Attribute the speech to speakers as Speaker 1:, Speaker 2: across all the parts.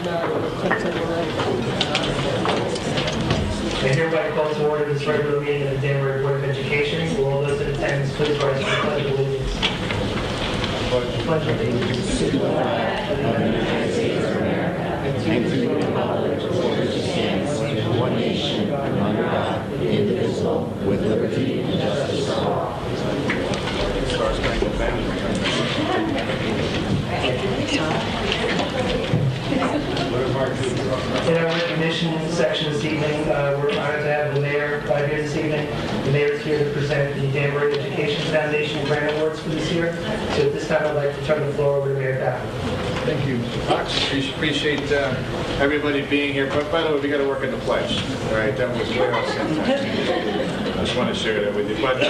Speaker 1: I hereby call to order this regular meeting of the Danbury Board of Education. Will all those in attendance please rise for the Pledge of Allegiance? Pledge of Allegiance to the flag of the United States of America and to the republic for which it stands, one nation, under God, indivisible, with liberty and justice for all. In our recognition section this evening, we're honored to have the mayor here this evening. The mayor is here to present the Danbury Education Foundation Grant Awards for this year. So at this time, I'd like to turn the floor over to Mayor Dow.
Speaker 2: Thank you, Mr. Fox. Appreciate everybody being here. But by the way, we got to work on the pledge. All right, that was way off sometimes. I just want to share that with you. But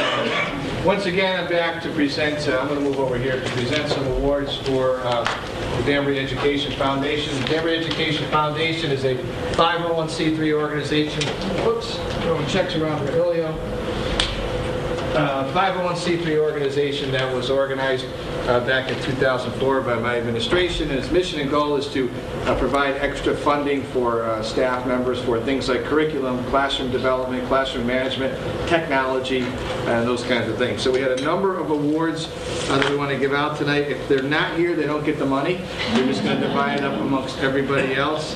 Speaker 2: once again, I'm back to present. I'm going to move over here to present some awards for the Danbury Education Foundation. The Danbury Education Foundation is a 501c3 organization. Whoops, throwing checks around earlier. 501c3 organization that was organized back in 2004 by my administration, and its mission and goal is to provide extra funding for staff members for things like curriculum, classroom development, classroom management, technology, and those kinds of things. So we had a number of awards that we want to give out tonight. If they're not here, they don't get the money. We're just going to divide it up amongst everybody else.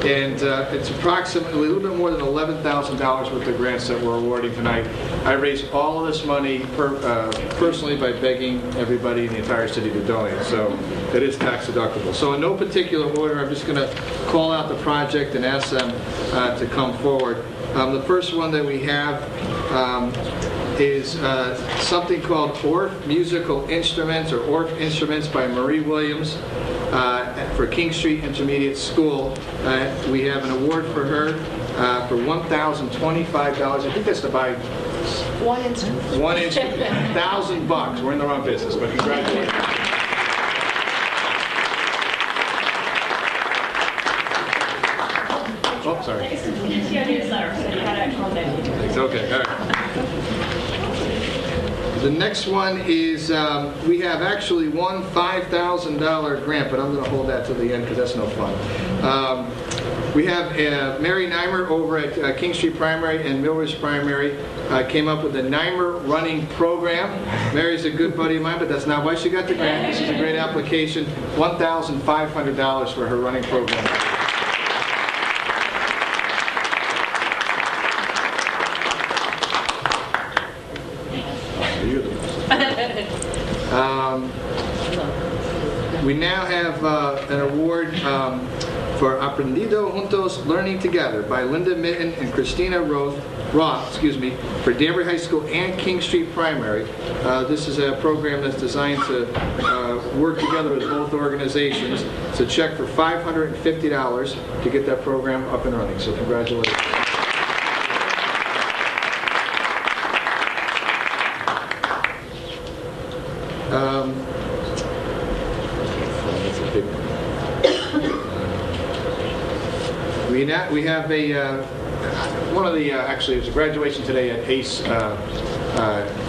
Speaker 2: It's approximately a little bit more than $11,000 worth of grants that we're awarding tonight. I raised all of this money personally by begging everybody in the entire city to donate, so it is tax deductible. So in no particular order, I'm just going to call out the project and ask them to come forward. The first one that we have is something called ORF Musical Instruments, or ORF Instruments, by Marie Williams for King Street Intermediate School. We have an award for her for $1,025. I think that's to buy
Speaker 3: one instrument.
Speaker 2: One instrument. $1,000. We're in the wrong business, but congratulations. Oh, sorry.
Speaker 3: It's your newsletter, so you got to contact me.
Speaker 2: It's okay. All right. The next one is, we have actually one $5,000 grant, but I'm going to hold that to the end because that's no fun. We have Mary Neimer over at King Street Primary and Millridge Primary came up with a Neimer running program. Mary's a good buddy of mine, but that's not why she got the grant. This is a great application. $1,500 for her running program. We now have an award for Aprendido Juntos, Learning Together, by Linda Mitten and Christina Roth, for Danbury High School and King Street Primary. This is a program that's designed to work together with both organizations. It's a check for $550 to get that program up and running. So congratulations. We have actually, there's a graduation today at ACE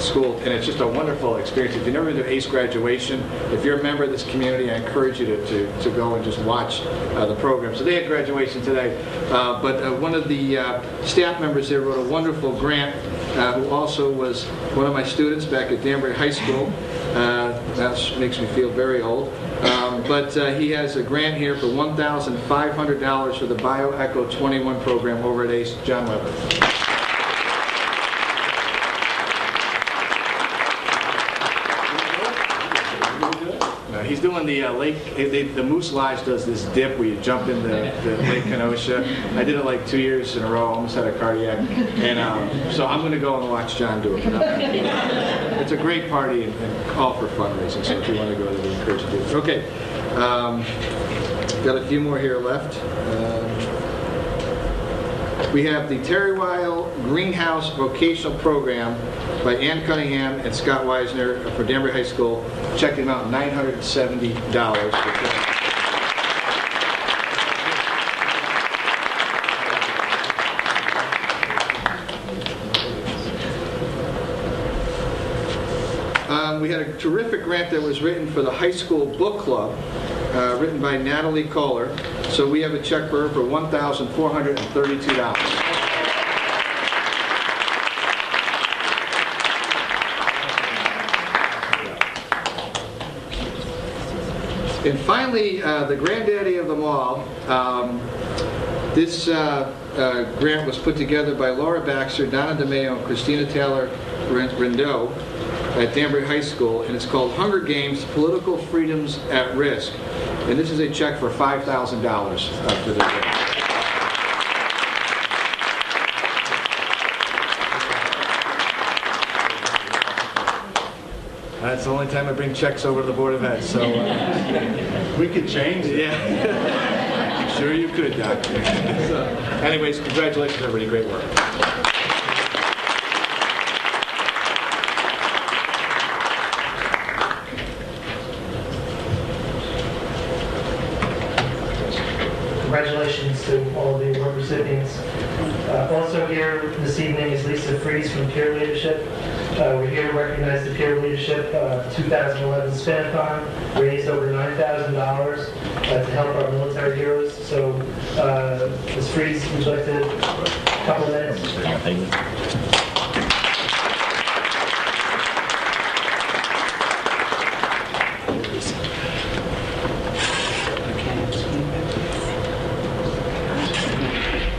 Speaker 2: School, and it's just a wonderful experience. If you've never been to ACE graduation, if you're a member of this community, I encourage you to go and just watch the program. So they had graduation today, but one of the staff members there wrote a wonderful grant, who also was one of my students back at Danbury High School. That makes me feel very old. But he has a grant here for $1,500 for the BioEcho 21 program over at ACE. John Weber. He's doing the lake, the Moose Lodge does this dip where you jump in the Lake Kenosha. I did it like 2 years in a row, almost had a cardiac. And so I'm going to go and watch John do it. It's a great party and all for fundraising, so if you want to go, we encourage you to do it. Okay, got a few more here left. We have the Terry Weil Greenhouse Vocational Program by Ann Cunningham and Scott Weisner for Danbury High School. Check them out, $970. We had a terrific grant that was written for the high school book club. written by Natalie Kohler. So we have a check for her for $1,432. And finally, the granddaddy of them all, this grant was put together by Laura Baxter, Donna DeMeo, and Christina Taylor Rindeau at Danbury High School, and it's called Hunger Games: Political Freedoms at Risk. And this is a check for $5,000 for the grant. That's the only time I bring checks over to the Board of Ed, so...
Speaker 4: We could change it.
Speaker 2: Yeah. I'm sure you could, Doc. So, anyways, congratulations, everybody. Great work.
Speaker 1: Congratulations to all of the award recipients. Also here this evening is Lisa Fries from Peer Leadership. We're here to recognize the Peer Leadership 2011 Spin-a-thon, raised over $9,000 to help our military heroes. So, Ms. Fries, would you like to a couple of minutes?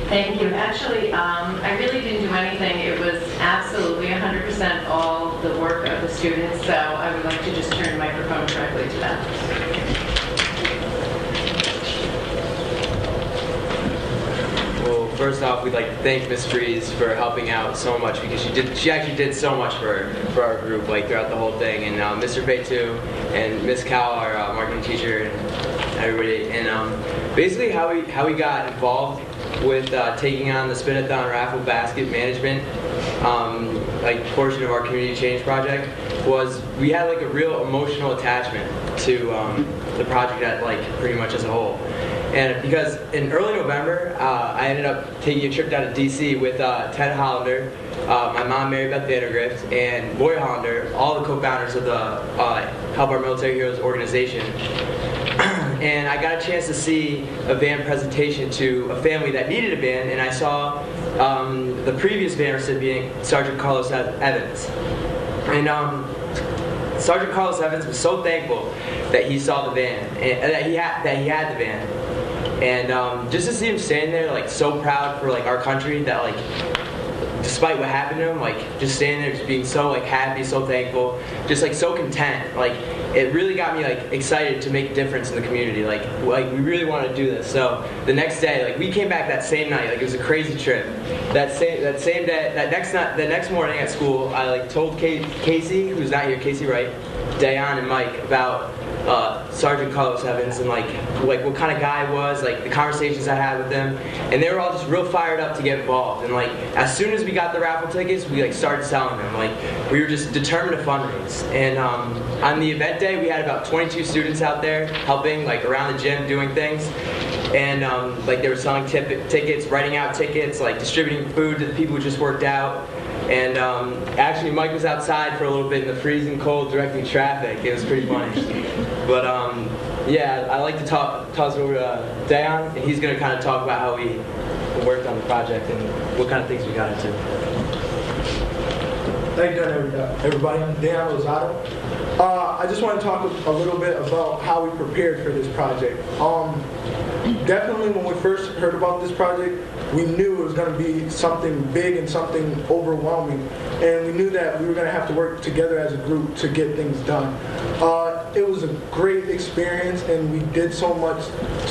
Speaker 5: Thank you. Actually, I really didn't do anything. It was absolutely 100% all the work of the students, so I would like to just turn the microphone directly to them.
Speaker 6: Well, first off, we'd like to thank Ms. Fries for helping out so much, because she actually did so much for our group, like throughout the whole thing. And Mr. Fay too, and Ms. Cal, our marketing teacher, and everybody. And basically how we got involved with taking on the Spin-a-thon raffle basket management like portion of our community change project was we had like a real emotional attachment to the project like pretty much as a whole. And because in early November, I ended up taking a trip down to DC with Ted Hollander, my mom Mary Beth Vandergrift, and Boy Hollander, all the co-founders of the Help Our Military Heroes organization. And I got a chance to see a band presentation to a family that needed a band, and I saw the previous band recipient, Sergeant Carlos Evans. And Sergeant Carlos Evans was so thankful that he saw the band, and that he had the band. And just to see him standing there, like so proud for like our country, that like despite what happened to him, like just standing there, just being so like happy, so thankful, just like so content, like it really got me like excited to make a difference in the community. Like we really want to do this. So the next day, like we came back that same night, like it was a crazy trip. That same day, the next morning at school, I like told Casey, who's not here, Casey Wright, Dayan, and Mike about Sergeant Carlos Evans and like what kind of guy he was, like the conversations I had with them, and they were all just real fired up to get involved. And like as soon as we got the raffle tickets, we like started selling them. Like we were just determined to fundraise. And on the event day, we had about 22 students out there helping, like around the gym doing things. And like they were selling tickets, writing out tickets, like distributing food to the people who just worked out. And actually, Mike was outside for a little bit in the freezing cold directing traffic. It was pretty funny. But yeah, I like to toss it over to Dayan, and he's going to kind of talk about how we worked on the project and what kind of things we got into.
Speaker 7: Thank you, everybody. I'm Dayan Rosado. I just want to talk a little bit about how we prepared for this project. Definitely when we first heard about this project, we knew it was going to be something big and something overwhelming. And we knew that we were going to have to work together as a group to get things done. It was a great experience, and we did so much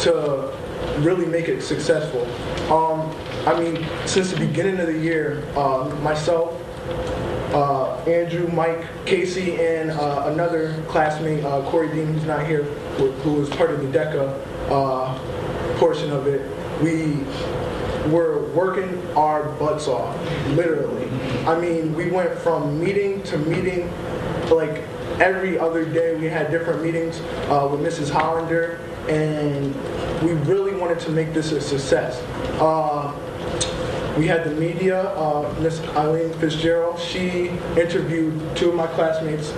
Speaker 7: to really make it successful. I mean, since the beginning of the year, myself, Andrew, Mike, Casey, and another classmate, Corey Dean, who's not here, who was part of the DECA portion of it, we were working our butts off, literally. I mean, we went from meeting to meeting, like every other day we had different meetings with Mrs. Hollander, and we really wanted to make this a success. We had the media, Miss Eileen Fitzgerald. She interviewed two of my classmates,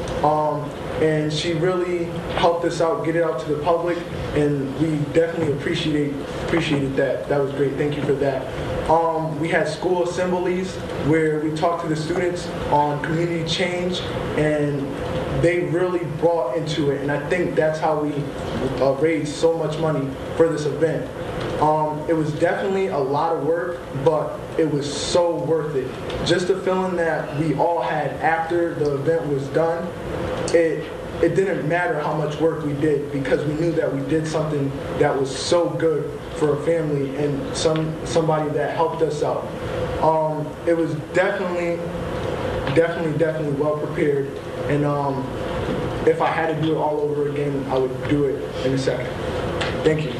Speaker 7: and she really helped us out, get it out to the public, and we definitely appreciated that. That was great. Thank you for that. We had school assemblies where we talked to the students on community change, and they really brought into it, and I think that's how we raised so much money for this event. It was definitely a lot of work, but it was so worth it. Just the feeling that we all had after the event was done, it didn't matter how much work we did, because we knew that we did something that was so good for a family and somebody that helped us out. It was definitely well prepared, and if I had to do it all over again, I would do it in a second. Thank you.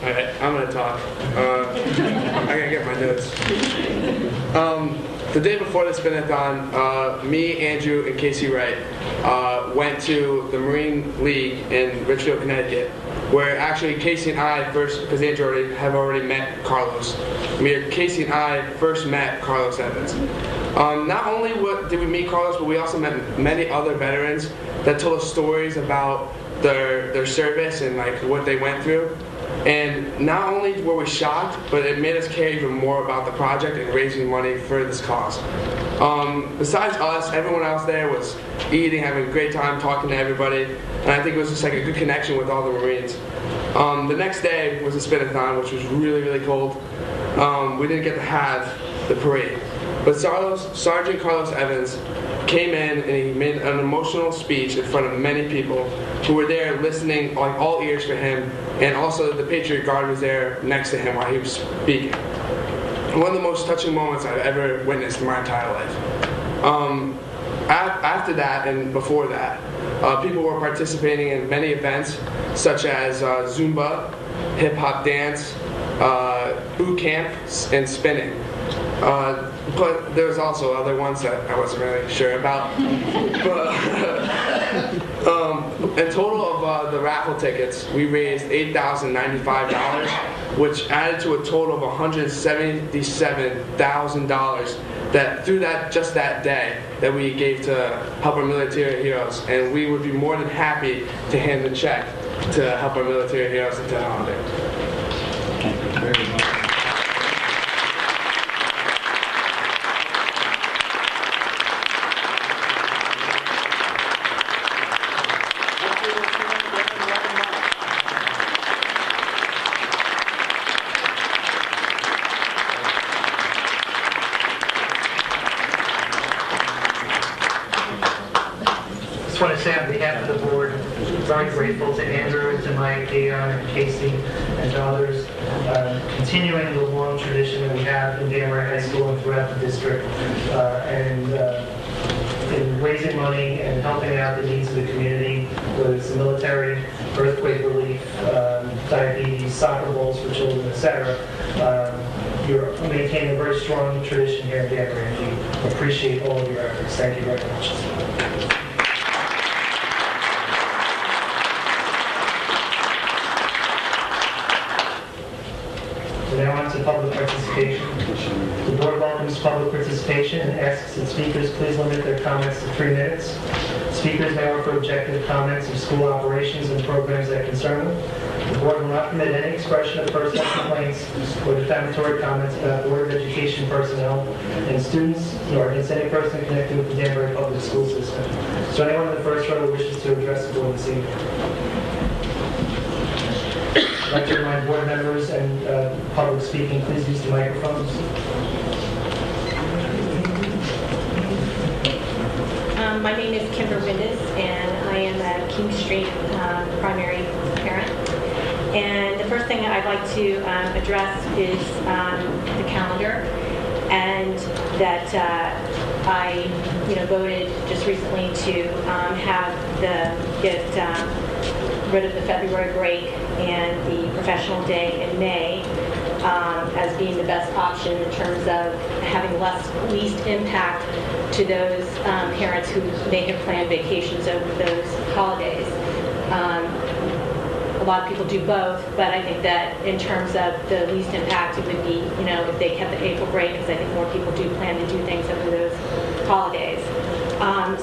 Speaker 6: All right, I'm gonna talk. I gotta get my notes. The day before the spin-a-thon, me, Andrew, and Casey Wright went to the Marine League in Richfield, Connecticut, where actually Casey and I first, because Andrew have already met Carlos. Casey and I first met Carlos Evans. Not only did we meet Carlos, but we also met many other veterans that told us stories about their service and like what they went through. And not only were we shocked, but it made us care even more about the project and raising money for this cause. Besides us, everyone else there was eating, having a great time, talking to everybody, and I think it was just like a good connection with all the Marines. The next day was a spin-a-thon, which was really, really cold. We didn't get to have the parade. But Sergeant Carlos Evans came in and he made an emotional speech in front of many people who were there listening, like all ears for him, and also the Patriot Guard was there next to him while he was speaking. One of the most touching moments I've ever witnessed in my entire life. After that and before that, people were participating in many events such as Zumba, hip-hop dance, boot camp, and spinning. But there was also other ones that I wasn't really sure about. But in total of the raffle tickets, we raised $8,095, which added to a total of $177,000 that through just that day that we gave to help our military heroes, and we would be more than happy to hand the check to help our military heroes at the holiday.
Speaker 4: Thank you very much.
Speaker 1: I just want to say on behalf of the board, very grateful to Andrew and to Mike, Dion, and Casey, and to others, continuing the long tradition that we have in Danbury High School and throughout the district, and in raising money and helping out the needs of the community, whether it's the military, earthquake relief, diabetes, soccer balls for children, etc. You're maintaining a very strong tradition here in Danbury, and we appreciate all of your efforts. Thank you very much. Now on to public participation. The board welcomes public participation and asks that speakers please limit their comments to 3 minutes. Speakers may offer objective comments of school operations and programs that concern them. The board will not permit any expression of personal complaints or defamatory comments about Board of Education personnel and students, nor against any person connected with the Danbury public school system. Is there anyone in the first row who wishes to address the board this evening? I'd like to remind board members and public speaking, please use the microphones.
Speaker 3: My name is Kimber Windus, and I am a King Street primary parent. And the first thing I'd like to address is the calendar, and that I voted just recently to get rid of the February break and the professional day in May as being the best option in terms of having least impact to those parents who may have planned vacations over those holidays. a lot of people do both, but I think that in terms of the least impact, it would be, if they kept the April break, because I think more people do plan to do things over those holidays.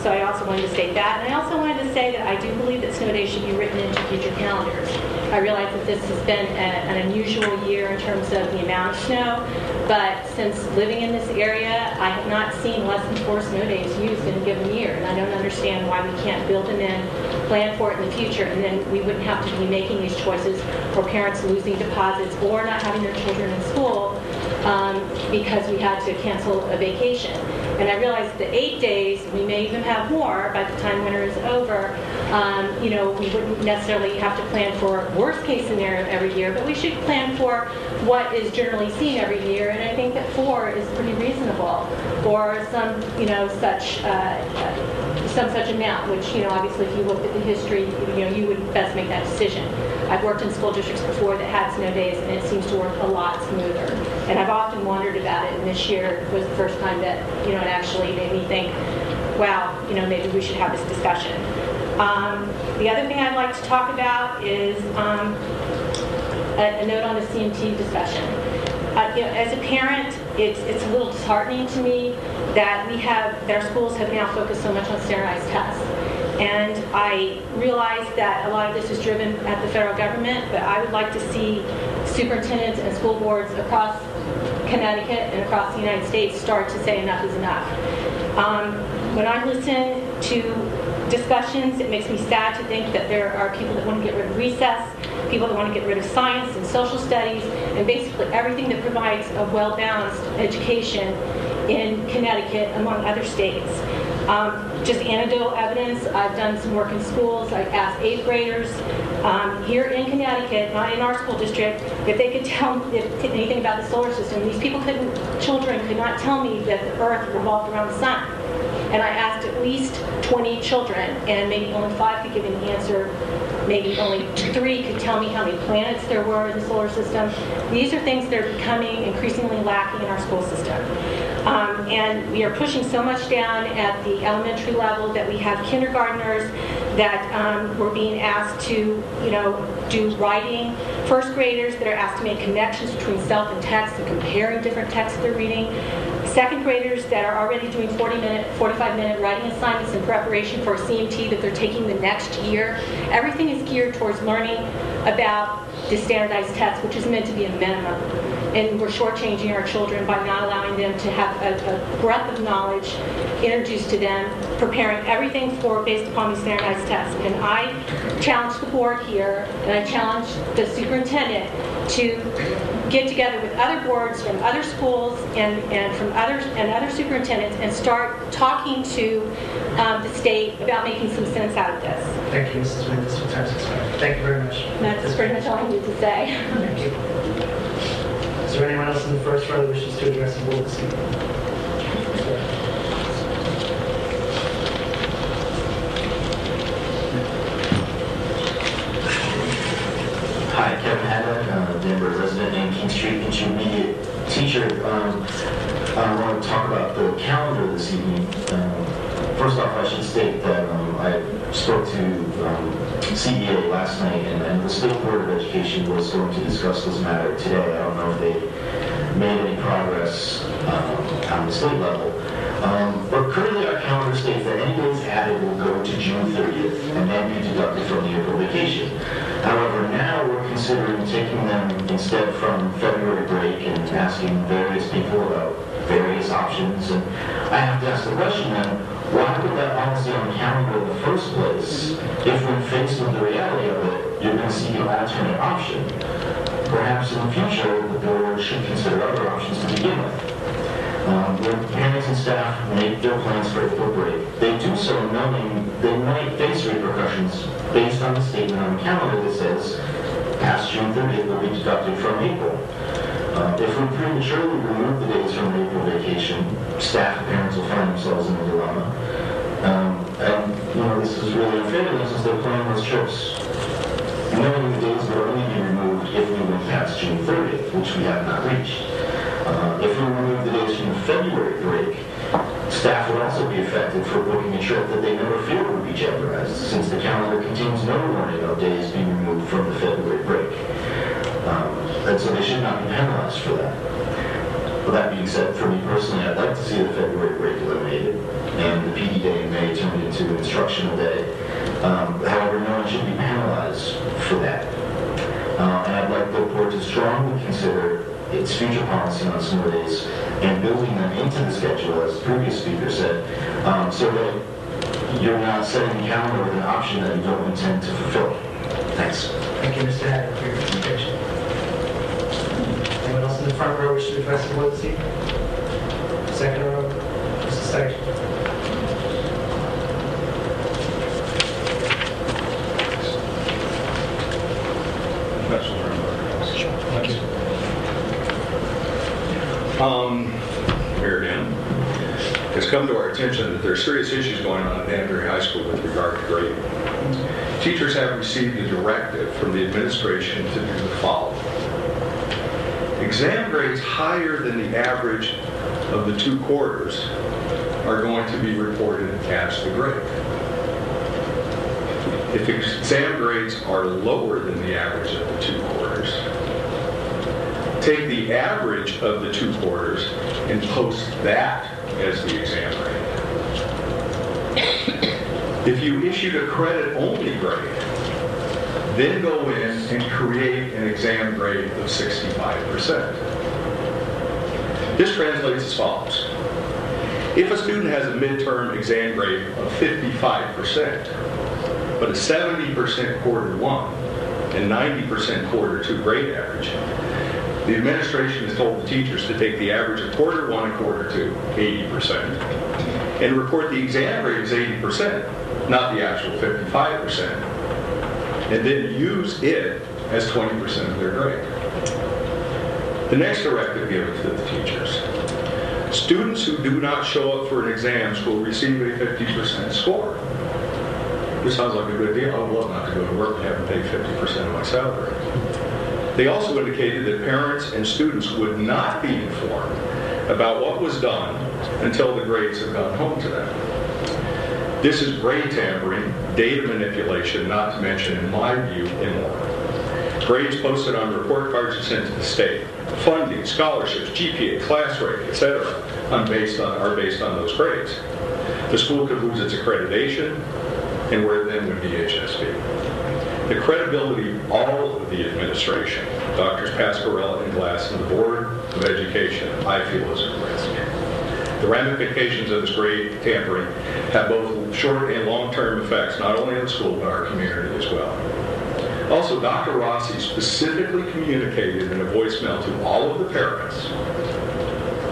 Speaker 3: So I also wanted to state that. And I also wanted to say that I do believe that snow days should be written into future calendars. I realize that this has been an unusual year in terms of the amount of snow, but since living in this area, I have not seen less than 4 snow days used in a given year, and I don't understand why we can't build them in, plan for it in the future, and then we wouldn't have to be making these choices, or parents losing deposits, or not having their children in school because we had to cancel a vacation. And I realize the 8 days, we may even have more by the time winter is over. We wouldn't necessarily have to plan for worst case scenario every year, but we should plan for what is generally seen every year. And I think that 4 is pretty reasonable for some such amount, which, obviously if you looked at the history, you would best make that decision. I've worked in school districts before that had snow days, and it seems to work a lot smoother. And I've often wondered about it, and this year was the first time that, it actually made me think, wow, maybe we should have this discussion. The other thing I'd like to talk about is a note on the CMT discussion. As a parent, it's a little disheartening to me that our schools have now focused so much on standardized tests. And I realize that a lot of this is driven at the federal government, but I would like to see superintendents and school boards across Connecticut and across the United States start to say enough is enough. When I listen to discussions, it makes me sad to think that there are people that want to get rid of recess, people that want to get rid of science and social studies, and basically everything that provides a well-balanced education in Connecticut among other states. Just anecdotal evidence, I've done some work in schools. I've asked 8th graders here in Connecticut, not in our school district, if they could tell anything about the solar system. These children could not tell me that the Earth revolved around the sun. And I asked at least 20 children, and maybe only 5 could give me an answer. Maybe only 3 could tell me how many planets there were in the solar system. These are things that are becoming increasingly lacking in our school system. And we are pushing so much down at the elementary level that we have kindergartners that were being asked to, do writing. First graders that are asked to make connections between self and text and comparing different texts they're reading. Second graders that are already doing 45-minute writing assignments in preparation for a CMT that they're taking the next year. Everything is geared towards learning about the standardized test, which is meant to be a minimum. And we're shortchanging our children by not allowing them to have a breadth of knowledge introduced to them, preparing everything based upon the standardized tests. And I challenge the board here, and I challenge the superintendent to get together with other boards from other schools and from other superintendents and start talking to the state about making some sense out of this.
Speaker 1: Thank you, Mrs. Winters, for time's expired. Thank you very much.
Speaker 3: That's pretty much all I need to say.
Speaker 1: Thank you. Is there anyone else in the first row that wishes to address the board this evening?
Speaker 8: Hi, Kevin Haddock, Danbury resident and King Street intermediate teacher. I want to talk about the calendar this evening. First off, I should state that I spoke to CEA last night, and the State Board of Education was going to discuss this matter today. I don't know if they made any progress on the state level. But currently our calendar states that any days added will go to June 30th and then be deducted from the April vacation. However, now we're considering taking them instead from February break and asking various people about various options. And I have to ask the question then, why put that policy on the calendar in the first place if when faced with the reality of it, you're going to see an alternate option? Perhaps in the future, the board should consider other options to begin with. When parents and staff make their plans for April break, they do so knowing they might face repercussions based on the statement on the calendar that says past June 30th will be deducted from April. If we prematurely remove the days from the April vacation, staff and parents will find themselves in a dilemma. This is really unfair to them since they're planning those trips knowing the days will only be removed if we went past June 30th, which we have not reached. If we remove the days from the February break, Staff would also be affected for booking a trip that they never fear would be jeopardized, since the calendar contains no warning of days being removed from the February break. And so they should not be penalized for that. With that being said, for me personally, I'd like to see the February break eliminated and the PD day in May turned into an instructional day. However, no one should be penalized for that. And I'd like the board to strongly consider its future policy on snow days and building them into the schedule, as the previous speaker said, so that you're not setting the calendar with an option that you don't intend to fulfill. Thanks.
Speaker 1: Thank you, Mr. Haddon, for your presentation. Anyone else in the front row wish to address the board this evening? Second row, Mrs. Steichen.
Speaker 9: Here again, it's come to our attention that there are serious issues going on at Danbury High School with regard to grading. Teachers have received a directive from the administration to do the following. Exam grades higher than the average of the 2 quarters are going to be reported as the grade. If exam grades are lower than the average of the 2 quarters, take the average of the 2 quarters and post that as the exam grade. If you issued a credit-only grade, then go in and create an exam grade of 65%. This translates as follows. If a student has a midterm exam grade of 55%, but a 70% quarter 1 and 90% quarter 2 grade average, the administration has told the teachers to take the average of quarter 1 and quarter 2, 80%, and report the exam grade as 80%, not the actual 55%, and then use it as 20% of their grade. The next directive given to the teachers. Students who do not show up for exams will receive a 50% score. This sounds like a good deal. I would love not to go to work and have to pay 50% of my salary. They also indicated that parents and students would not be informed about what was done until the grades have gone home to them. This is grade tampering, data manipulation, not to mention, in my view, immoral. Grades posted on report cards are sent to the state. Funding, scholarships, GPA, class rank, etc. are based on those grades. The school could lose its accreditation, and where then would be HSB? The credibility of all of the administration, Drs. Pasquarella and Glass, and the Board of Education, I feel is at risk. The ramifications of this grade tampering have both short and long-term effects, not only in the school, but our community as well. Also, Dr. Rossi specifically communicated in a voicemail to all of the parents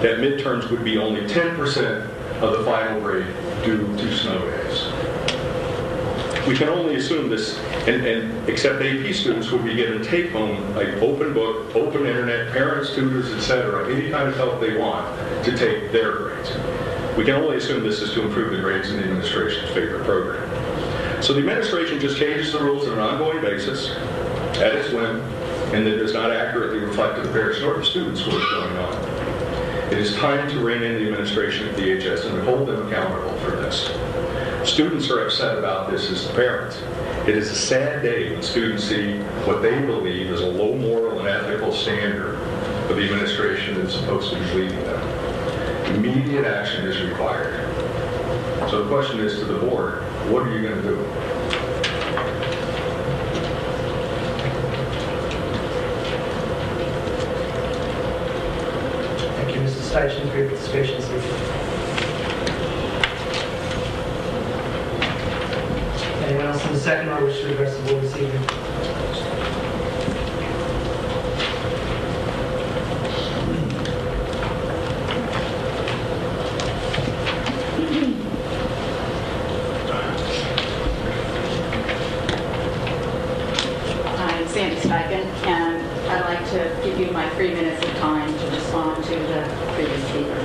Speaker 9: that midterms would be only 10% of the final grade due to snow days. We can only assume this, and except AP students would be given take-home, like open book, open internet, parents, tutors, etc., any kind of help they want to take their grades. We can only assume this is to improve the grades in the administration's favorite program. So the administration just changes the rules on an ongoing basis, at its whim, and that does not accurately reflect to the parents nor the students what is going on. It is time to rein in the administration of DHS and to hold them accountable for this. Students are upset about this as the parents. It is a sad day when students see what they believe is a low moral and ethical standard of the administration that is supposed to be leading them. Immediate action is required. So the question is to the board, what are you going to do?
Speaker 1: Thank you, Mrs. Steichen, for your participation this evening. Anyone else in the second row wish to address the board this evening?
Speaker 10: I'm Sandy Steichen, and I'd like to give you my 3 minutes of time to respond to the previous speaker.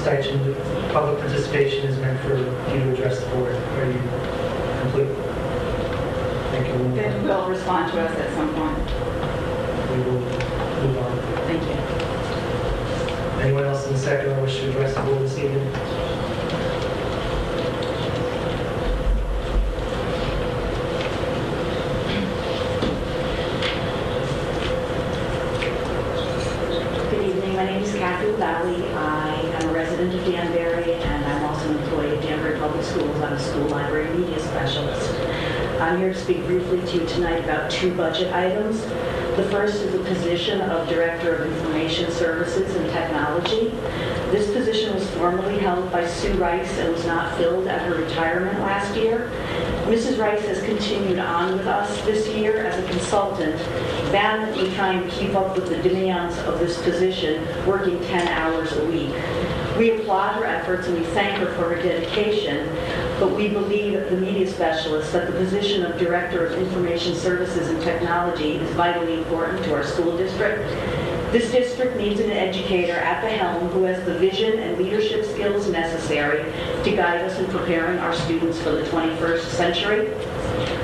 Speaker 1: Steichen, public participation is meant for you to address the board. Are you complete? Thank you.
Speaker 10: Then will respond to us at some point.
Speaker 1: we will move on.
Speaker 10: Thank you.
Speaker 1: Anyone else in the sector that wish to address the board this evening?
Speaker 10: Good evening. My name is Kathy Valley. I am a resident of Danbury, and I'm also employed at Danbury Public Schools. I'm a school library media specialist. I'm here to speak briefly to you tonight about two budget items. The first is the position of Director of Information Services and Technology. This position was formerly held by Sue Rice and was not filled at her retirement last year. Mrs. Rice has continued on with us this year as a consultant, valiantly trying to keep up with the demands of this position, working 10 hours a week. We applaud her efforts and we thank her for her dedication, but we believe at the media specialist that the position of Director of Information Services and Technology is vitally important to our school district. This district needs an educator at the helm who has the vision and leadership skills necessary to guide us in preparing our students for the 21st century.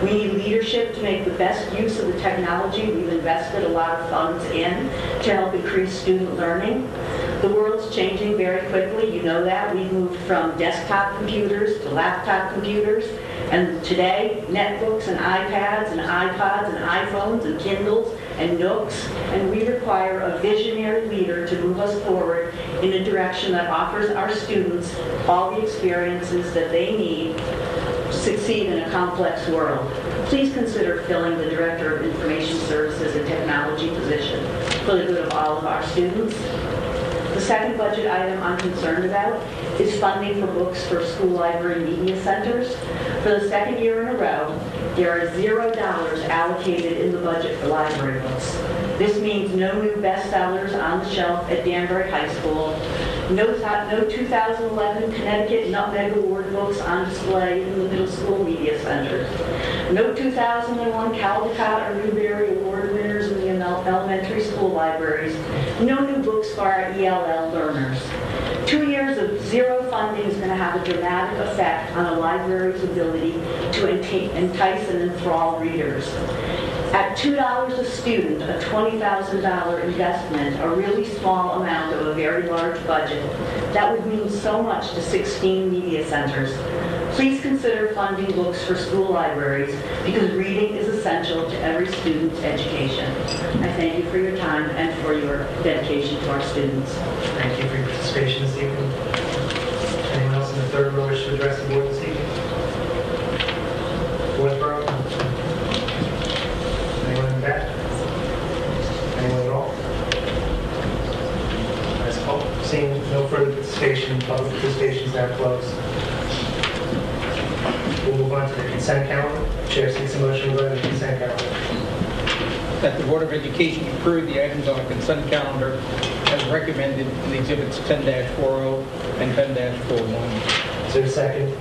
Speaker 10: We need leadership to make the best use of the technology we've invested a lot of funds in to help increase student learning. The world's changing very quickly, you know that. We've moved from desktop computers to laptop computers, and today, netbooks and iPads and iPods and iPhones and Kindles and Nooks, and we require a visionary leader to move us forward in a direction that offers our students all the experiences that they need to succeed in a complex world. Please consider filling the Director of Information Services and Technology position for the good of all of our students. The second budget item I'm concerned about is funding for books for school library media centers. For the second year in a row, there are $0 allocated in the budget for library books. This means no new bestsellers on the shelf at Danbury High School, no 2011 Connecticut Nutmeg Award books on display in the middle school media centers, no 2001 Caldecott or Newbery Award winners in the elementary school libraries, no new books for our ELL learners. 2 years of zero funding is going to have a dramatic effect on a library's ability to entice and enthrall readers. At $2 a student, a $20,000 investment, a really small amount of a very large budget, that would mean so much to 16 media centers. Please consider funding books for school libraries because reading is essential to every student's education. I thank you for your time and for your dedication to our students.
Speaker 1: Thank you for your participation this evening. Anyone else in the third row wish to address the board this evening? Fourth row? Anyone in the back? Anyone at all? That's all. Seeing no further participation, public participation is now closed. We'll move on to the consent calendar. Chair seeks a motion regarding the consent calendar.
Speaker 4: That the Board of Education approve the items on the consent calendar as recommended in the exhibits 10-40 and 10-41.
Speaker 1: Is there a second?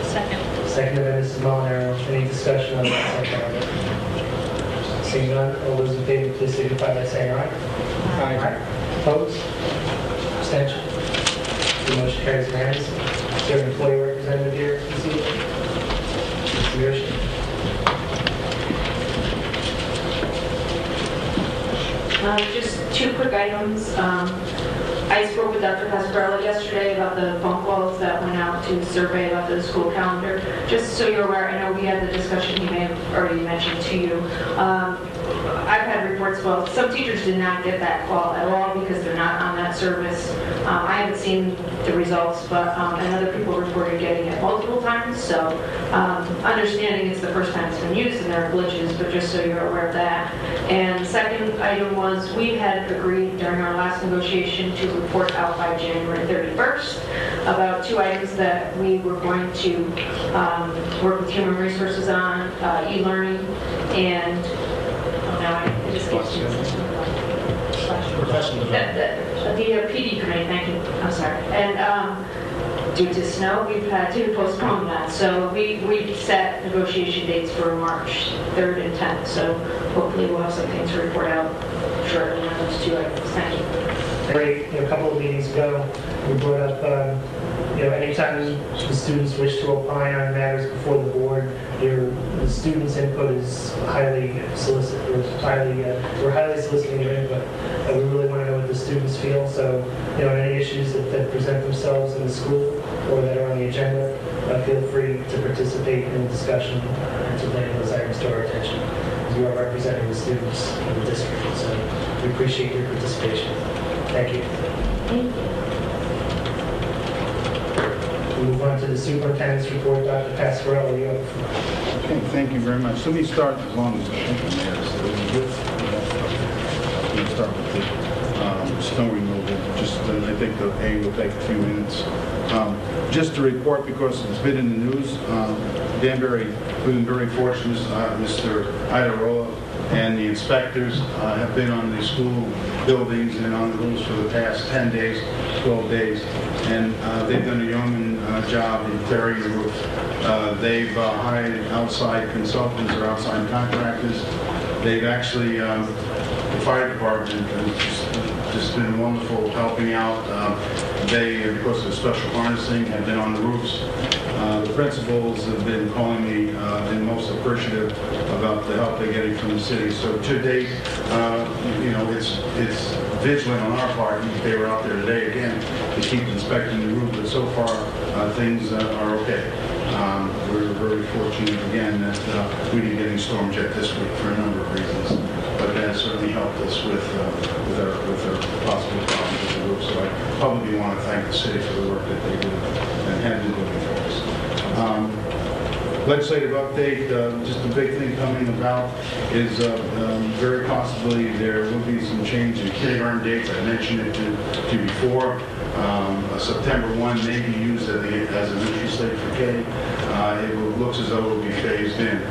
Speaker 10: Second.
Speaker 1: Seconded by Mrs. Molinaro. Any discussion on the consent calendar? Seeing none, all those in favor, please signify by saying aye.
Speaker 4: Aye.
Speaker 1: Opposed? Abstention? The motion carries unanimously. Is there an employee representative here this evening? Mr. Yoshi?
Speaker 5: Just two quick items. I spoke with Dr. Pascarella yesterday about the phone calls that went out to survey about the school calendar. Just so you're aware, I know we had the discussion he may have already mentioned to you. I've had reports, well, some teachers did not get that call at all because they're not on that service. I haven't seen the results, but and other people reported getting it multiple times. So understanding it's the first time it's been used and there are glitches, but just so you're aware of that. And the second item was we had agreed during our last negotiation to report out by January 31st about two items that we were going to work with human resources on, e-learning and it escapes me.
Speaker 4: Professional development.
Speaker 5: The PD committee, thank you, I'm sorry. And due to snow, we've had to postpone that. So we set negotiation dates for March 3rd and 10th. So hopefully we'll have something to report out shortly on those two items. Thank you.
Speaker 1: A couple of meetings ago, we brought up anytime the students wish to opine on matters before the board, the students' input is highly solicited. We're highly soliciting your input. And we really want to know what the students feel. So, any issues that present themselves in the school or that are on the agenda, feel free to participate in the discussion and to bring those items to our attention. You are representing the students of the district, so we appreciate your participation. Thank you.
Speaker 3: Thank you.
Speaker 1: We move on to the superintendent's report. Dr. Pasquarello, you have the floor.
Speaker 11: Okay, thank you very much. Let me start, as long as I think I'm there, so let me start with the snow removal. Just, I think the A will take a few minutes. Just to report, because it's been in the news, Danbury, we've been very fortunate. Mr. Idarola and the inspectors have been on the school buildings and on the roofs for the past 10 days, 12 days, and they've done a yeoman job in clearing the roof. They've hired outside consultants or outside contractors. They've actually, the fire department has just been wonderful helping out. They, because of special harnessing, have been on the roofs. The principals have been calling me and most appreciative about the help they're getting from the city. So to date, it's vigilant on our part. They were out there today again to keep inspecting the roof, but so far things are okay. We're very fortunate again that we didn't get any storm jet this week for a number of reasons, but that certainly helped us with our possible problems with the roof. So I publicly want to thank the city for the work that they do and have been doing for us. Legislative update, just the big thing coming about is very possibly there will be some change in kindergarten dates. I mentioned it to you before. September 1 may be used as an entry slate for K. It looks as though it will be phased in.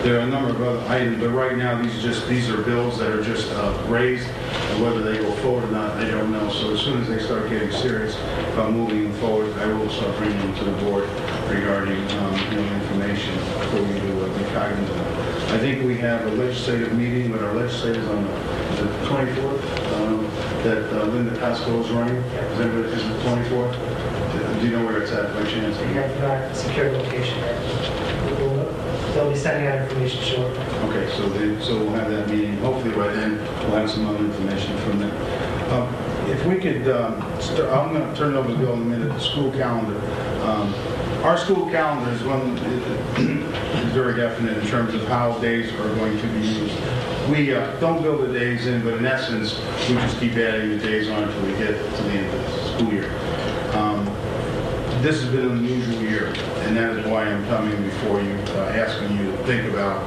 Speaker 11: There are a number of other items, but right now these are bills that are just raised. Whether they go forward or not, I don't know. So as soon as they start getting serious about moving them forward, I will start bringing them to the board regarding information for you to be cognizant of. I think we have a legislative meeting with our legislators on the 24th that Linda Pasco is running. Is it the 24th? Do you know where it's at by chance?
Speaker 1: We have not secured location yet. They'll be sending out information shortly.
Speaker 11: Okay, so we'll have that meeting. Hopefully by then we'll have some other information from them. If we could, I'm going to turn it over to Bill in a minute, the school calendar. Our school calendar is very definite in terms of how days are going to be used. We don't build the days in, but in essence, we just keep adding the days on until we get to the end of the school year. This has been an unusual year, and that is why I'm coming before you, asking you to think about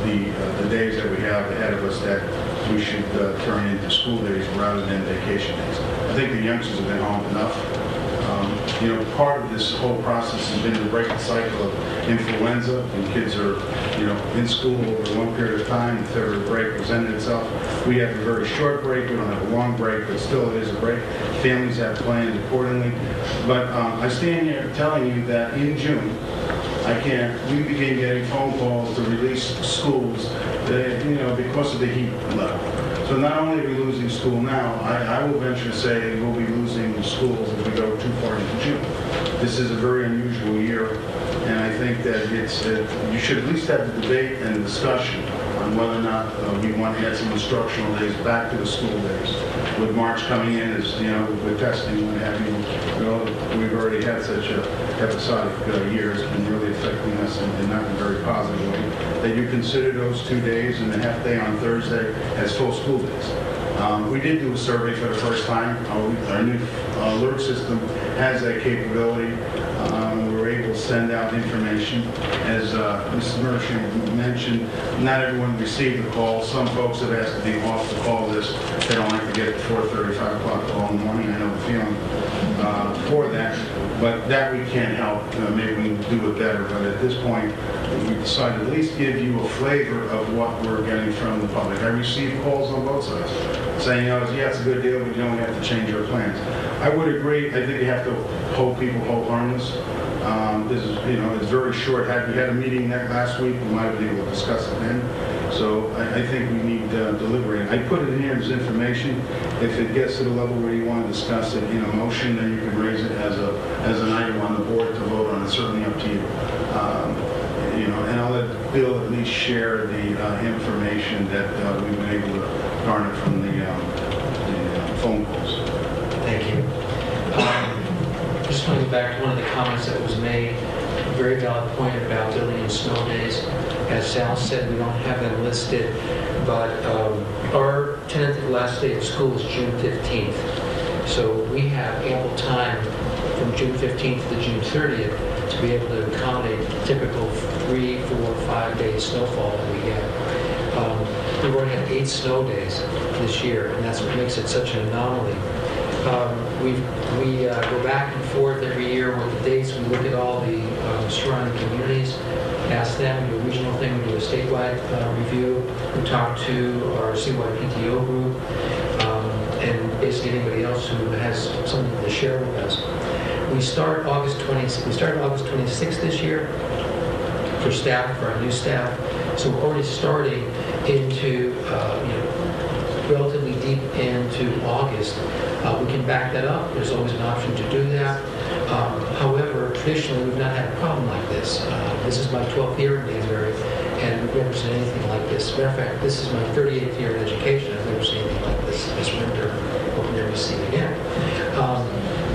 Speaker 11: the days that we have ahead of us that we should turn into school days rather than vacation days. I think the youngsters have been home enough. Part of this whole process has been to break the cycle of influenza, and kids are, in school over one period of time. The February break presented itself. We have a very short break. We don't have a long break, but still it is a break. Families have planned accordingly. But I stand here telling you that in June, we began getting phone calls to release schools, because of the heat level. So not only are we losing school now, I will venture to say we'll be losing schools if we go too far into June. This is a very unusual year, and I think that you should at least have the debate and the discussion on whether or not we want to add some instructional days back to the school days. With March coming in, as with testing and what have you, we've already had such a episodic year. It's been really affecting us in not a very positive way. That you consider those 2 days and the half day on Thursday as full school days. We did do a survey for the first time. Our new alert system has that capability. We were able to send out information. As Mrs. Murphy mentioned, not everyone received the call. Some folks have asked to be off the call list. They don't like to get 4:30, 5 o'clock call in the morning. I know the feeling for that. But that we can't help. Maybe we can do it better. But at this point, we decided to at least give you a flavor of what we're getting from the public. I received calls on both sides saying, yeah, it's a good deal, but we have to change our plans. I would agree. I think you have to hold people harmless. This is, it's very short. Had we had a meeting last week, we might have been able to discuss it then. So I think we need deliberating. I put it in here as information. If it gets to the level where you want to discuss it in a motion, then you can raise it as an item on the board to vote on. It's certainly up to you. And I'll let Bill at least share the information that we've been able to garner from the phone calls.
Speaker 12: Thank you. Just going back to one of the comments that was made, a very valid point about building in snow days. As Sal said, we don't have them listed, but our tentative last day of school is June 15th. So we have ample time from June 15th to June 30th to be able to accommodate typical 3, 4, 5 day snowfall that we get. We've already had 8 snow days this year, and that's what makes it such an anomaly. We go back and forth every year with the dates. We look at all the surrounding communities, ask them, we do a regional thing, we do a statewide review. We talk to our CYPTO group, and basically anybody else who has something to share with us. We started August 26th this year for staff, for our new staff. So we're already starting into, relatively deep into August. We can back that up. There's always an option to do that. However, traditionally, we've not had a problem like this. This is my 12th year in Danbury, and we've never seen anything like this. As a matter of fact, this is my 38th year in education. I've never seen anything like this winter. Hope we never see it again.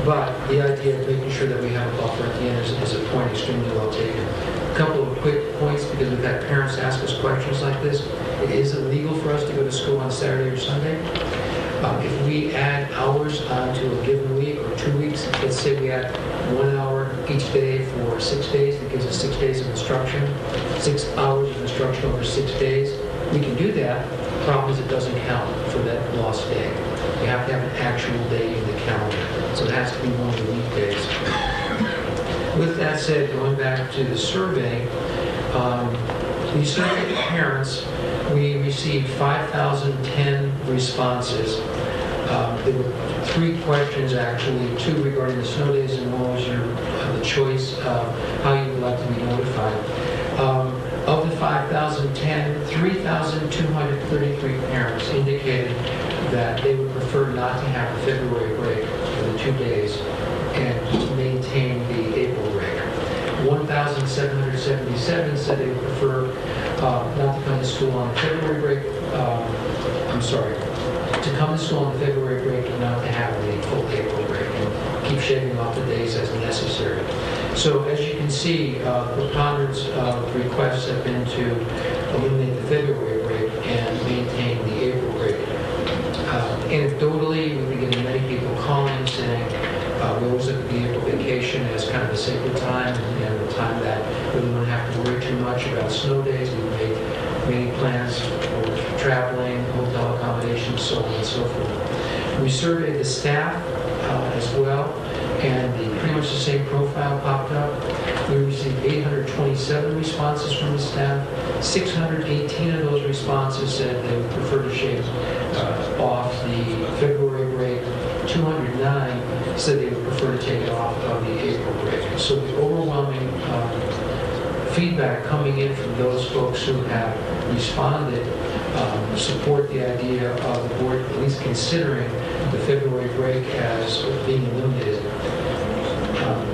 Speaker 12: But the idea of making sure that we have a buffer at the end is a point extremely well taken. A couple of quick points, because we've had parents ask us questions like this. It is illegal for us to go to school on Saturday or Sunday. If we add hours onto a given week or 2 weeks, let's say we add 1 hour each day for 6 days, it gives us 6 days of instruction, 6 hours of instruction over 6 days. We can do that. The problem is it doesn't count for that lost day. You have to have an actual day in the calendar. So it has to be one of the weekdays. With that said, going back to the survey, we surveyed parents. We received 5,010 responses. There were 3 questions actually, 2 regarding the snow days and one was the choice of how you would like to be notified. Of the 5,010, 3,233 parents indicated that they would prefer not to have the February break for the 2 days and maintain the April break. 1,777 said they would prefer not to come to school on the February break. To come to school on the February break and not to have the full April break and keep shaving off the days as necessary. So as you can see, preponderance of requests have been to eliminate the February break and maintain the April break. Anecdotally, we've been getting many people calling saying we always look at the April vacation as kind of a sacred time and the time that we don't have to worry too much about snow days. We make many plans for traveling, hotel accommodations, so on and so forth. We surveyed the staff as well, and pretty much the same profile popped up. We received 827 responses from the staff. 618 of those responses said they would prefer to shave off the February break. 209 said they would prefer to take it off of the April break. So the overwhelming feedback coming in from those folks who have responded support the idea of the board at least considering the February break as being eliminated.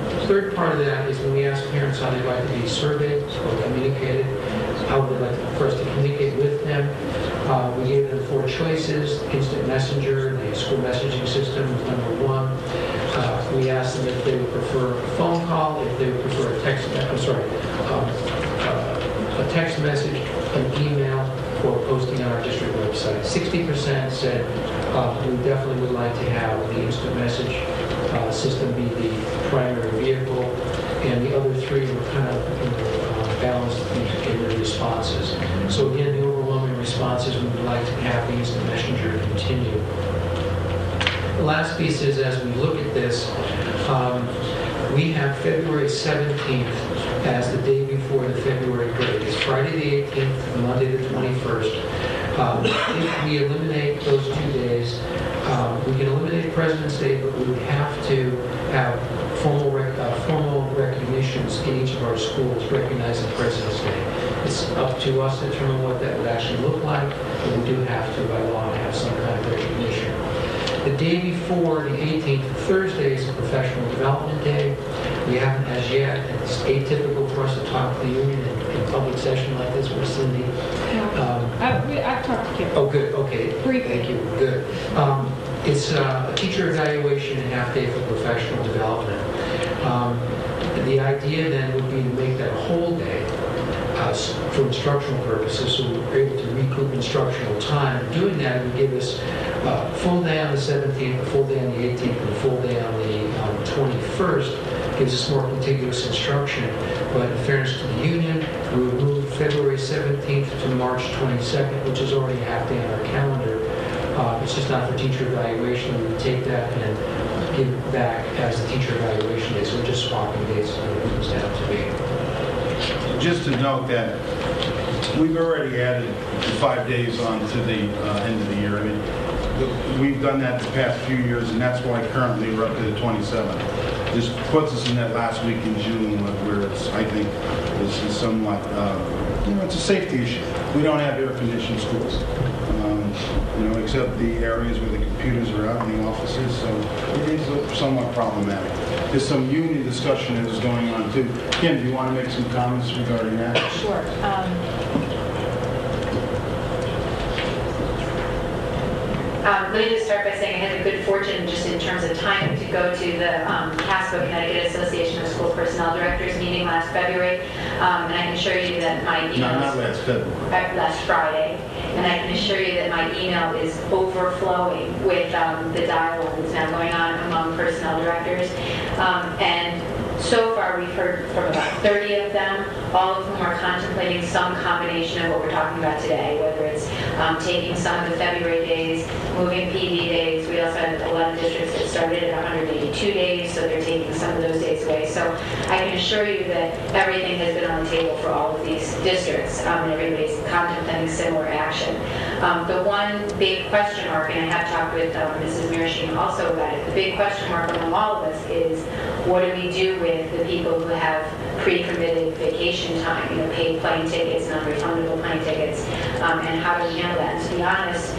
Speaker 12: The third part of that is when we ask parents how they'd like to be surveyed or communicated, how would they like for us to communicate with them. We gave them 4 choices: instant messenger, the school messaging system was number 1. We asked them if they would prefer a phone call, if they would prefer a text message, an email, or posting on our district website. 60% said we definitely would like to have the instant message system be the primary vehicle, and the other 3 were kind of balanced in their responses. So again, the overwhelming responses, we would like to have the instant messenger continue. The last piece is, as we look at this, we have February 17th as the day before the February break. It's Friday the 18th, Monday the 21st. If we eliminate those 2 days, we can eliminate President's Day, but we would have to have formal recognitions in each of our schools recognizing President's Day. It's It's up to us to determine what that would actually look like, but we do have to, by law, have some kind of recognition. The day before, the 18th, Thursday, is a professional development day. We haven't as yet, and it's atypical for us to talk to the union in public session like this with Cindy.
Speaker 13: I've talked to Kim.
Speaker 12: Oh, good, okay.
Speaker 13: Briefly.
Speaker 12: Thank you, good. It's a teacher evaluation and half day for professional development. The idea then would be to make that a whole day for instructional purposes, so we're able to recoup instructional time. Doing that would give us a full day on the 17th, a full day on the 18th, and a full day on the 21st. Gives us more contiguous instruction. But in fairness to the union, we would move February 17th to March 22nd, which is already a half day on our calendar. It's just not for teacher evaluation. We would take that and give it back as the teacher evaluation day. So we're just swapping days when it comes down to be.
Speaker 11: Just to note that we've already added 5 days on to the end of the year. I mean, we've done that the past few years, and that's why currently we're up to the 27th. This puts us in that last week in June where it's, I think, this is somewhat, it's a safety issue. We don't have air-conditioned schools, except the areas where the computers are out in the offices, so it is somewhat problematic. There's some union discussion that is going on too. Kim, do you want to make some comments regarding that?
Speaker 13: Sure.
Speaker 14: Let me just start by saying I had the good fortune, just in terms of time, to go to the Pasco, Connecticut Association of School Personnel Directors meeting last February, and I can assure you that my email...
Speaker 11: Not last February.
Speaker 14: Last Friday. And I can assure you that my email is overflowing with the dialogue that's now going on among personnel directors. And so far, we've heard from about 30 of them, all of whom are contemplating some combination of what we're talking about today, whether it's taking some of the February days, moving PD days. We also had 11 districts that started at 182 days, so they're taking some of those days away. So I can assure you that everything has been on the table for all of these districts, and everybody's contemplating similar action. The one big question mark, and I have talked with Mrs. Mirashine also about it, the big question mark among all of us is, what do we do with the people who have pre-committed vacation time, paid plane tickets, non-refundable plane tickets, and how do we handle that? And to be honest,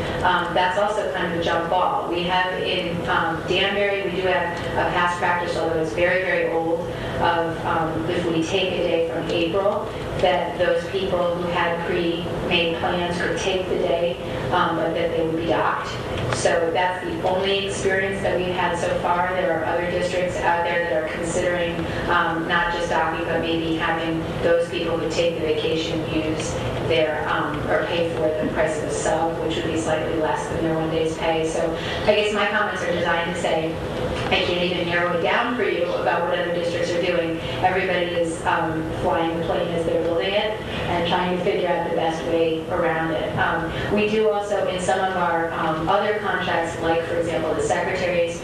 Speaker 14: that's also kind of a jump ball. We have in Danbury, we do have a past practice, although it's very, very old, of if we take a day from April, that those people who had pre-made plans could take the day, but that they would be docked. So that's the only experience that we've had so far. There are other districts out there that are considering not just docking, but maybe having those people who take the vacation use their, or pay for the price of a sub, which would be slightly less than their 1 day's pay. So I guess my comments are designed to say, I can't even narrow it down for you about what other districts are doing. Everybody is flying the plane as they're building it and trying to figure out the best way around it. We do also, in some of our other contracts, like, for example, the secretaries,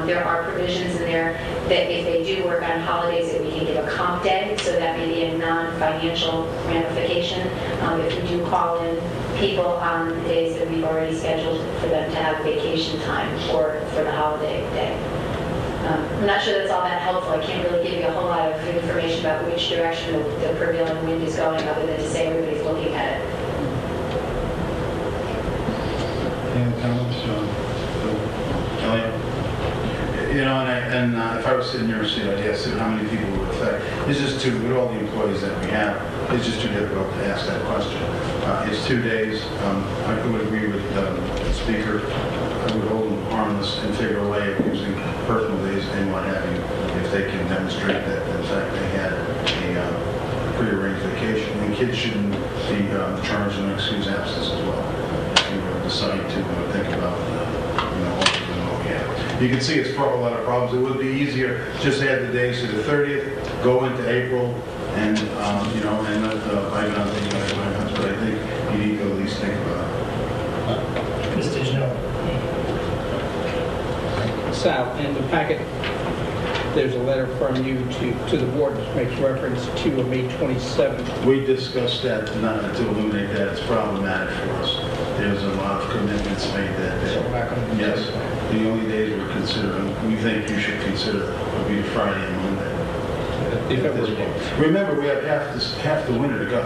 Speaker 14: there are provisions in there that if they do work on holidays, that we can give a comp day, so that may be a non-financial ramification. If we do call in people on the days that we've already scheduled for them to have vacation time or for the holiday day. I'm not sure that's all that helpful. I can't really give you a whole lot of information about which direction the prevailing wind is going, other than to say everybody's looking at it.
Speaker 11: Any comments? Elliot? If I was sitting here and saying, yes, how many people would affect? It's just with all the employees that we have, it's just too difficult to ask that question. It's 2 days. I would agree with the speaker. I would hold them harmless and figure a way of using personal days and what have you, if they can demonstrate that, in fact, they had a prearranged vacation. And kids shouldn't be charged an excuse absence as well. If you were to decide to think about, what we have. You can see it's brought a lot of problems. It would be easier just add the days to the 30th, go into April, and and let the but I think you need to at least think about it.
Speaker 1: Mr. Janelle.
Speaker 4: Sal, in the packet, there's a letter from you to the board which makes reference to a May 27th.
Speaker 11: We discussed that, not to illuminate that it's problematic for us. There's a lot of commitments made that day.
Speaker 4: So we're not going to
Speaker 11: Yes. The only days we're considering, we think you should consider, would be Friday and Monday. If at this point. Remember, we have half the winter to go.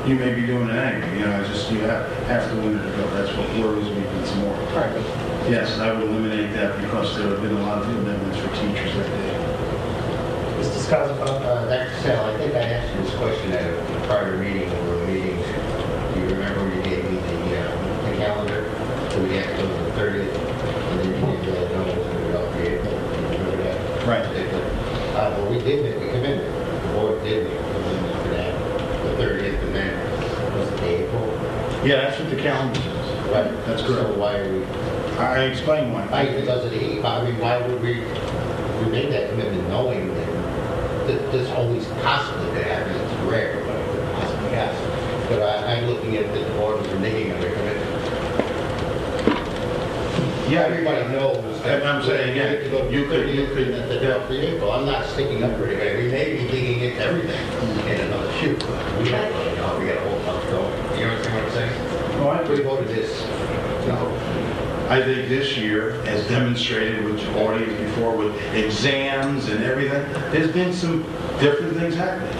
Speaker 11: You may be doing it anyway, you know, it's just you have half the winter to go. That's what worries me even some more.
Speaker 4: All right, but
Speaker 11: Yes, I would eliminate that because there have been a lot of amendments for teachers that day.
Speaker 1: Mr. Scott,
Speaker 15: Dr. Sal, I think I asked you this question at a prior meeting or a meeting. Do you remember you gave me the calendar? So we have to go to the 30th, and then you gave the numbers and we all created. Do you remember that?
Speaker 11: Right.
Speaker 15: Well, we did make a commitment. The board did make a commitment for that. The 30th, and then was it April?
Speaker 11: Yeah, that's what the calendar says.
Speaker 15: Right.
Speaker 11: That's correct.
Speaker 15: So why are we?
Speaker 11: I explain why.
Speaker 15: Because of the heat. I mean, why would we made that commitment knowing that this always possibly could happen? It's rare, but it could possibly happen. But I'm looking at the board as reneging on their commitment.
Speaker 11: Yeah,
Speaker 15: Everybody knows that.
Speaker 11: And I'm saying, yeah,
Speaker 15: you could for April. I'm not sticking up for anybody. We may be digging into everything in another shoot. We got a whole bunch going. You understand what I'm saying?
Speaker 11: Oh, I
Speaker 15: We voted this. No.
Speaker 11: I think this year, as demonstrated with already before with exams and everything, there's been some different things happening.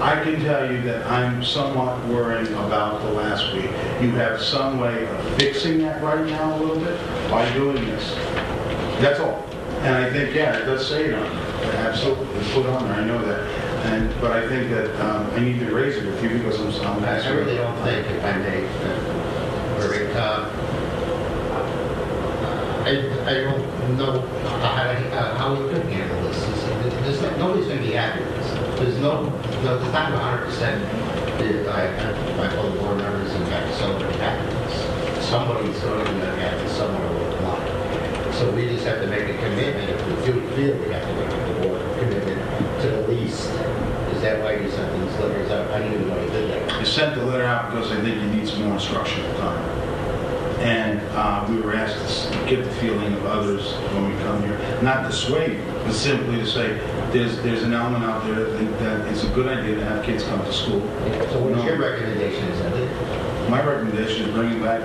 Speaker 11: I can tell you that I'm somewhat worried about the last week. You have some way of fixing that right now a little bit by doing this. That's all. And I think, yeah, it does say it on there. Absolutely, it's put on there, I know that. But I think that I need to raise it with you because I'm
Speaker 15: I really don't think, if I may, I don't know how we could handle this. Nobody's going to be happy with this. There's not 100%. My fellow board members and fact somebody happy with this. Somebody's going to be unhappy somewhere along the line. So we just have to make a commitment. If we do feel we have to make a board commitment to the least. Is that why you sent these letters out? I didn't even know you did that.
Speaker 11: I sent the letter out because I think you need some more instructional time. And we were asked to get the feeling of others when we come here, not dissuade, but simply to say there's an element out there that think that it's a good idea to have kids come to school.
Speaker 15: So what is your recommendation? Is that
Speaker 11: My recommendation is bring it back,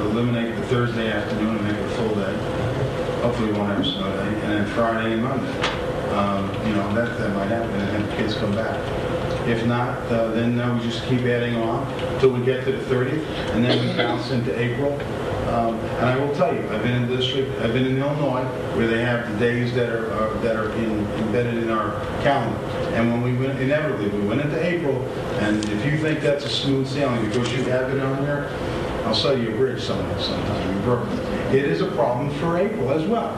Speaker 11: eliminate the Thursday afternoon and make it a full day. Hopefully we won't have a snow day, and then Friday and Monday. That might happen, and then kids come back. If not, then we just keep adding on until we get to the 30th, and then we bounce into April. And I will tell you, I've been in the district, I've been in Illinois, where they have the days that are embedded in our calendar. And when we went, inevitably, we went into April, and if you think that's a smooth sailing because you have it on there, I'll sell you a bridge sometime in Brooklyn. It is a problem for April as well.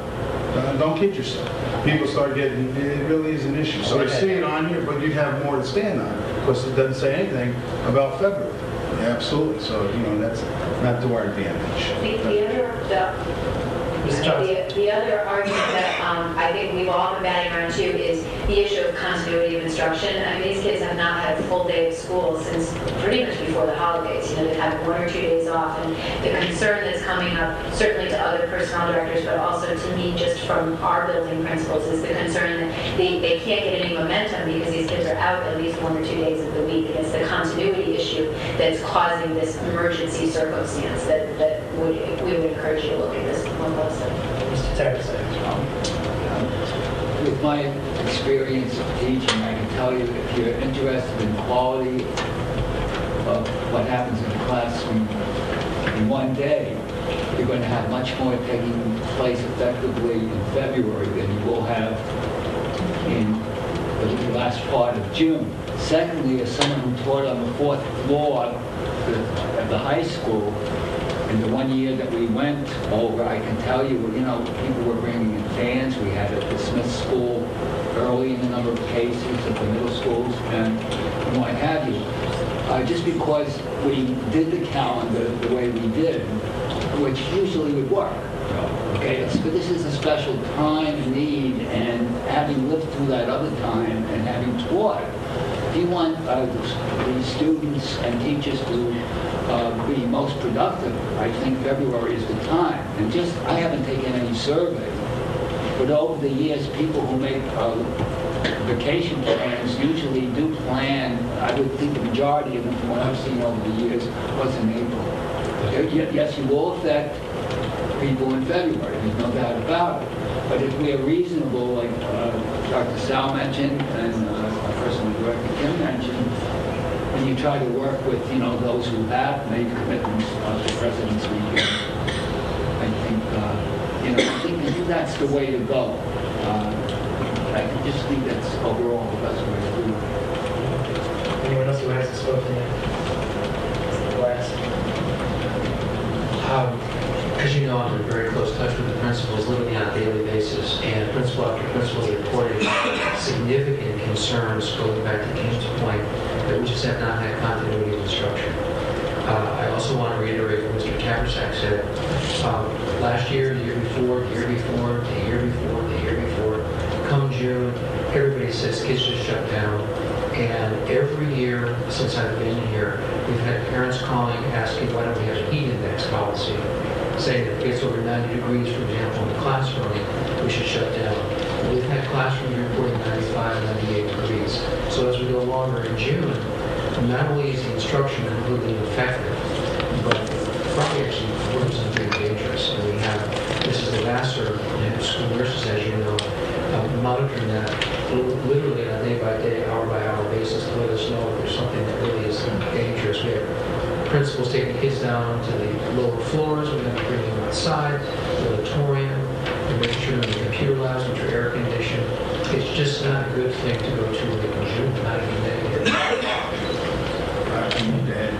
Speaker 11: Don't kid yourself. People start getting, it really is an issue. So I see it on here, but you'd have more to stand on because it doesn't say anything about February. Absolutely. So, that's not to our advantage.
Speaker 14: The other argument that I think we've all been batting around too is the issue of continuity of instruction. I mean, these kids have not had a full day of school since pretty much before the holidays. They've had 1 or 2 days off, and the concern that's coming up, certainly to other personnel directors, but also to me just from our building principals, is the concern that they can't get any momentum because these kids are out at least 1 or 2 days of the week. And it's the continuity issue that's causing this emergency circumstance that we would encourage you to look at this more closely.
Speaker 1: Mr. Terrace.
Speaker 16: With my experience of teaching, I can tell you if you're interested in quality of what happens in the classroom in one day, you're going to have much more taking place effectively in February than you will have in the last part of June. Secondly, as someone who taught on the 4th floor at the high school, in the 1 year that we went over, I can tell you, people were bringing in fans. We had at the Smith School early in the number of cases at the middle schools and what have you. Just because we did the calendar the way we did, which usually would work. Okay, but this is a special time and need, and having lived through that other time and having taught, if you want the students and teachers to be most productive, I think February is the time. And I haven't taken any survey, but over the years, people who make vacation plans usually do plan. I would think the majority of them, from what I've seen over the years, was in April. Yes, you will affect people in February, there's no doubt about it. But if we are reasonable, like Dr. Sal mentioned, and our personal director Kim mentioned, when you try to work with, those who have made commitments to President's Weekend, I think that's the way to go. I just think that's overall the best way to do it.
Speaker 1: Anyone else who hasn't spoken yet? Last.
Speaker 12: As you know, I'm in very close touch with the principals, literally on a daily basis, and principal after principal is reporting significant concerns going back to King's point that we just have not had continuity of instruction. I also want to reiterate what Mr. Kaversak said. Last year, the year before, the year before, the year before, the year before, come June, everybody says kids just shut down. And every year since I've been here, we've had parents calling asking why don't we have a heat index policy, saying that if it gets over 90 degrees, for example, in the classroom, we should shut down. And we've had classrooms reporting 95, 98 degrees. So as we go longer in June, not only is the instruction completely ineffective, but probably actually worse and very dangerous. And we have, Mrs. Lavasser and school nurses, as you know, monitoring that literally on a day-by-day, hour-by-hour basis to let us know if there's something that really is dangerous. We have principals taking kids down to the lower floors. We have to bring them outside, the auditorium, and making sure the computer labs, which are air conditioned. It's just not a good thing to go to in June, not even May.
Speaker 11: I need to add,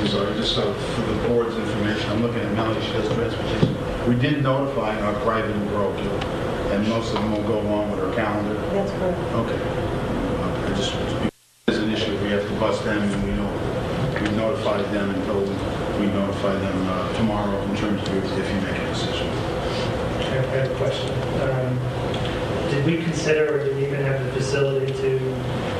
Speaker 11: I'm sorry, just so for the board's information, I'm looking at Melanie, she does transportation. We did notify our private and rural too, and most of them will go along with our calendar.
Speaker 3: That's correct.
Speaker 11: Okay. I just, as an issue, we have to bust them, and we notified them and told them we notify them tomorrow in terms of if you make a decision.
Speaker 1: I have a question. Did we consider, or did we even have the facility to,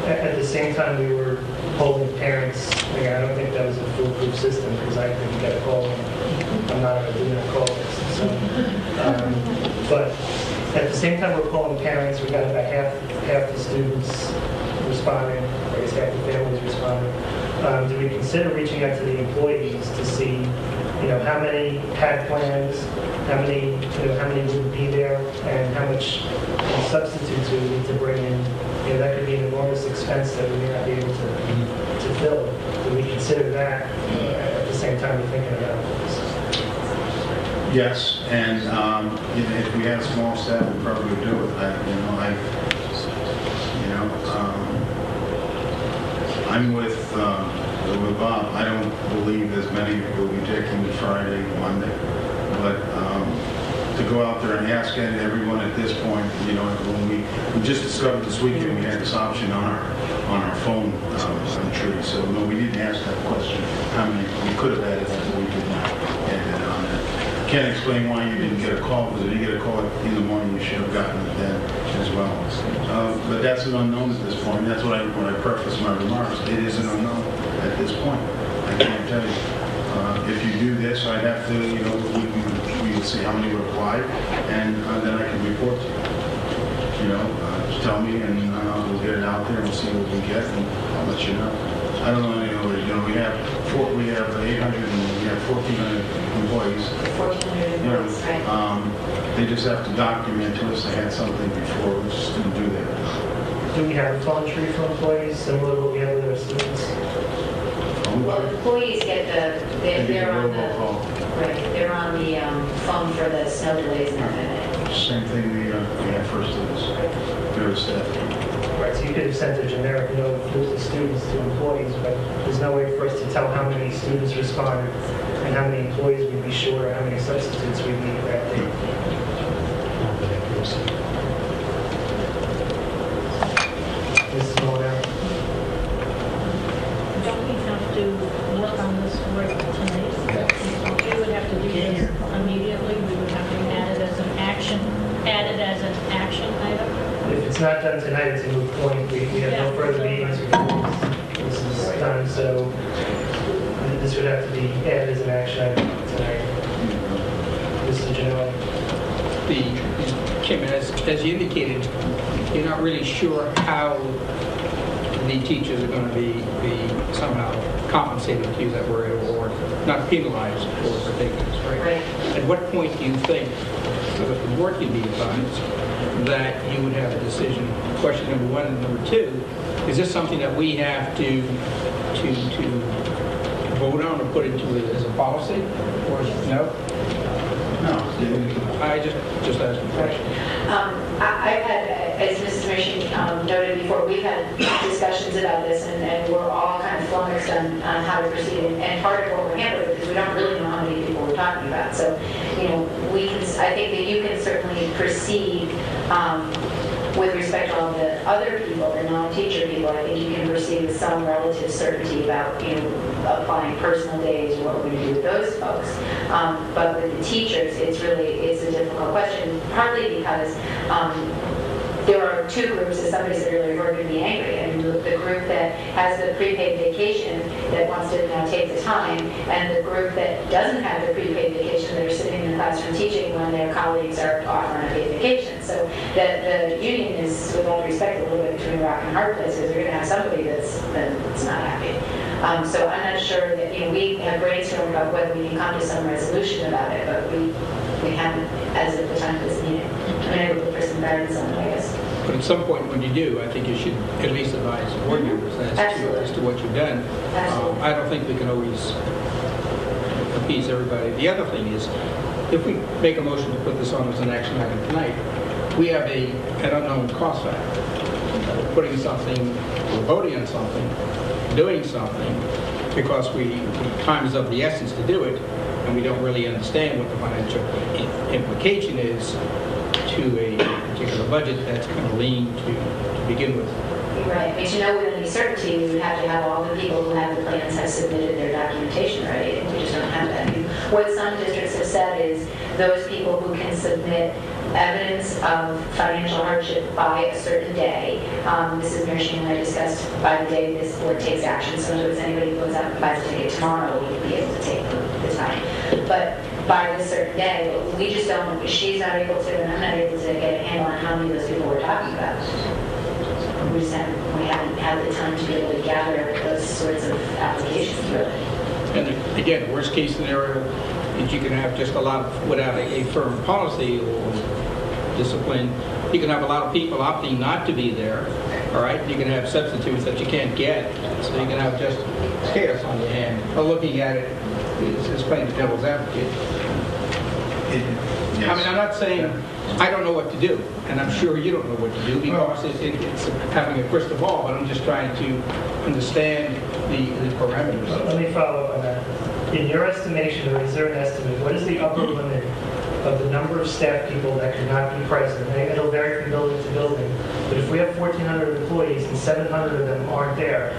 Speaker 1: at the same time we were holding parents, I don't think that was a foolproof system because I couldn't get a call. I'm not going to do that call list. So, but at the same time we're calling parents, we got about half the students responding, I guess half the families responding. Did we consider reaching out to the employees to see, how many had plans, how many wouldn't be there, and how much substitutes we need to bring in? That could be an enormous expense that we may not be able to fill. Did we consider that at the same time we're thinking about this?
Speaker 11: Yes, and if we had a small staff, we probably would do it. I'm with Bob. I don't believe as many will be taking Friday, Monday, but to go out there and ask everyone at this point, when we just discovered this weekend we had this option on our phone on the tree. So no, we didn't ask that question. How many we could have added that, but we did not add it on there. Can't explain why you didn't get a call, because if you get a call in the morning, you should have gotten it then as well. But that's an unknown at this point. That's when I preface my remarks. It is an unknown at this point. I can't tell you. If you do this, I'd have to, we would see how many were applied, and then I can report to you. Just tell me, and we'll get it out there and we'll see what we get, and I'll let you know. I don't know, we have 800 and we have 1,400 employees.
Speaker 14: 1,400 employees, right.
Speaker 11: They just have to document to us they had something before. We just didn't do that.
Speaker 1: Do we have a phone tree for employees similar to what we have with our students?
Speaker 14: Well, employees get they're on the phone for the snow delays and everything.
Speaker 11: Same thing we had for students. Very staff.
Speaker 1: Right, so you could have sent a generic note to the students to employees, but there's no way for us to tell how many students responded and how many employees we'd be short or how many substitutes we'd need that day. Mrs. Molinaro.
Speaker 17: Don't we have to work on this work tonight? We would have to do this immediately. We would have to add it as an action item.
Speaker 1: If it's not done tonight, it's a moot point. We have no further meetings. This is done, so this would have to be added as an action item tonight. Mr. Janelle.
Speaker 4: Kim, as you indicated, you're not really sure how the teachers are going to be somehow compensated, to use that word, or not penalized for taking this, right? At what point do you think so that the board can be advised, that you would have a decision. Question number one. And number two, is this something that we have to vote on or put into it as a policy? Or no?
Speaker 11: No.
Speaker 4: I just asked a question.
Speaker 14: I've had, as Mrs. Mission noted before, we've had discussions about this, and we're all kind of flummoxed on how to proceed. And part of what we're handling because we don't really know how many people we're talking about. So, you know, I think that you can certainly proceed with respect to all the other people, the non-teacher people. I think you can proceed with some relative certainty about, you know, applying personal days, what we're going to do with those folks. But with the teachers, it's a difficult question, partly because there are two groups, as somebody said earlier, who are going to be angry. I mean, the group that has the prepaid vacation that wants to now take the time, and the group that doesn't have the prepaid vacation that are sitting in the classroom teaching when their colleagues are off on a paid vacation. So the union is, with all respect, a little bit between a rock and a hard place, because they're going to have somebody that's not happy. So I'm not sure that, you know, we have brainstormed about whether we can come to some resolution about it, but we haven't as of the time of this meeting. I'm able to put some guidance on it, I guess.
Speaker 4: But at some point when you do, I think you should at least advise board members as to what you've done. I don't think we can always appease everybody. The other thing is, if we make a motion to put this on as an action item tonight, we have an unknown cost factor. Putting something, or voting on something, doing something, because time is of the essence to do it, and we don't really understand what the financial implication is to a particular budget that's kind of lean to begin with.
Speaker 14: Right. I mean, to know with any certainty, we would have to have all the people who have the plans have submitted their documentation ready, and we just don't have that. I mean, what some districts have said is those people who can submit evidence of financial hardship by a certain day. Mrs. Mershing and I discussed by the day this board takes action. So in other words, anybody who goes out and buys a ticket tomorrow will be able to take the time. But by a certain day, we just don't, she's not able to, and I'm not able to get a handle on how many of those people we're talking about. We haven't had the time to be able to gather those sorts of applications, really.
Speaker 4: And again, worst case scenario is you can have just a lot of, without a firm policy or discipline, you can have a lot of people opting not to be there, all right? You can have substitutes that you can't get, so you can have just chaos on your hand. But looking at it is playing the devil's advocate.
Speaker 11: Yes.
Speaker 4: I mean, I'm not saying I don't know what to do, and I'm sure you don't know what to do because it's having a crystal ball, but I'm just trying to understand the parameters.
Speaker 1: Let me follow up on that. In your estimation, or is there an estimate, what is the upper limit of the number of staff people that could not be present? It'll vary from building to building, but if we have 1,400 employees and 700 of them aren't there,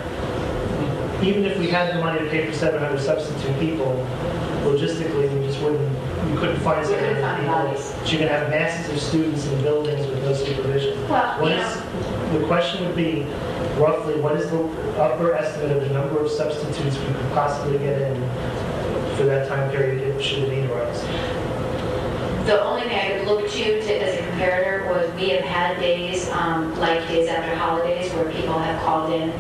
Speaker 1: even if we had the money to pay for 700 substitute people, logistically, we couldn't find 700 people. So you're going to have masses of students in buildings with no supervision. The question would be, roughly, what is the upper estimate of the number of substitutes we could possibly get in for that time period should the need arise?
Speaker 14: The only thing I could look to as a comparator was we have had days like days after holidays where people have called in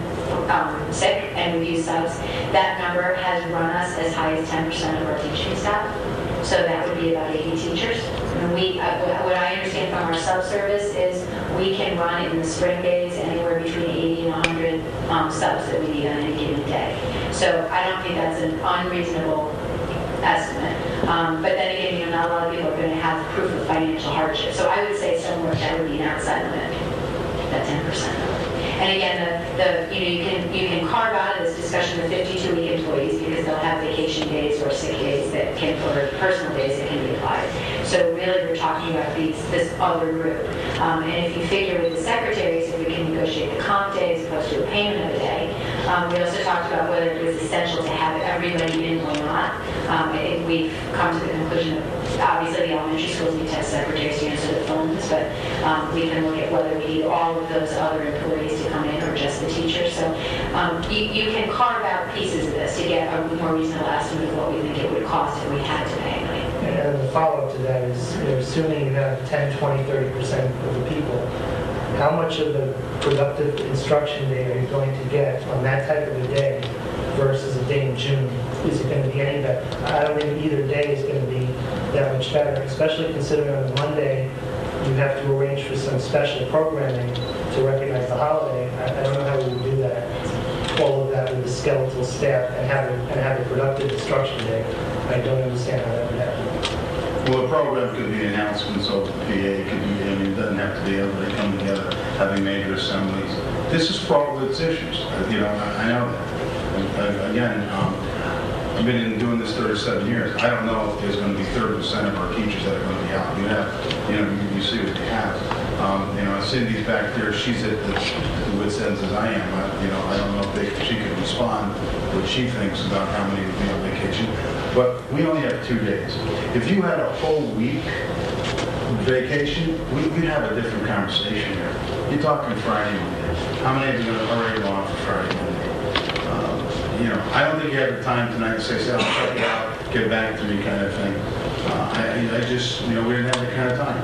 Speaker 14: sick and we've used subs. That number has run us as high as 10% of our teaching staff. So that would be about 80 teachers. And what I understand from our sub-service is we can run in the spring days anywhere between 80 and 100 subs that we need on any given day. So I don't think that's an unreasonable estimate. But then again, you know, not a lot of people are going to have proof of financial hardship. So I would say somewhere that would be an outside limit, that 10% number. And again, you can carve out of this discussion the 52-week employees because they'll have vacation days or sick days that can, or personal days that can be applied. So really, we're talking about this other group. And if you figure with the secretaries, if we can negotiate the comp day as opposed to a payment of a day. We also talked about whether it was essential to have everybody in or not. We've come to the conclusion that obviously the elementary schools need to have secretaries to answer the phones, but we can look at whether we need all of those other employees to come in or just the teachers. So you can carve out pieces of this to get a more reasonable estimate of what we think it would cost if we had to pay money.
Speaker 1: And the follow-up to that is, assuming you have 10, 20, 30% of the people, how much of the productive instruction day are you going to get on that type of a day versus a day in June? Is it going to be any better? I don't think either day is going to be that much better, especially considering on Monday you have to arrange for some special programming to recognize the holiday. I don't know how we would do that, all of that with the skeletal staff and have a productive instruction day. I don't understand how that would happen.
Speaker 11: Well, the program could be announcements over the PA. It could be, I mean, it doesn't have to be everybody come together, having major assemblies. This is for all its issues. You know, I know that. Again, I've been doing this 37 years. I don't know if there's going to be 30% of our teachers that are going to be out. You have, you know, you see what you have. You know, Cindy's back there. She's at the wit's ends as I am. You know, I don't know if she can respond what she thinks about how many would be on vacation. But we only have 2 days. If you had a whole week vacation, we'd have a different conversation here. You're talking Friday Monday. How many of you are going to already go on for Friday Monday? You know, I don't think you have the time tonight to say, I'll check it out, get back to me kind of thing. I just, you know, we didn't have that kind of time.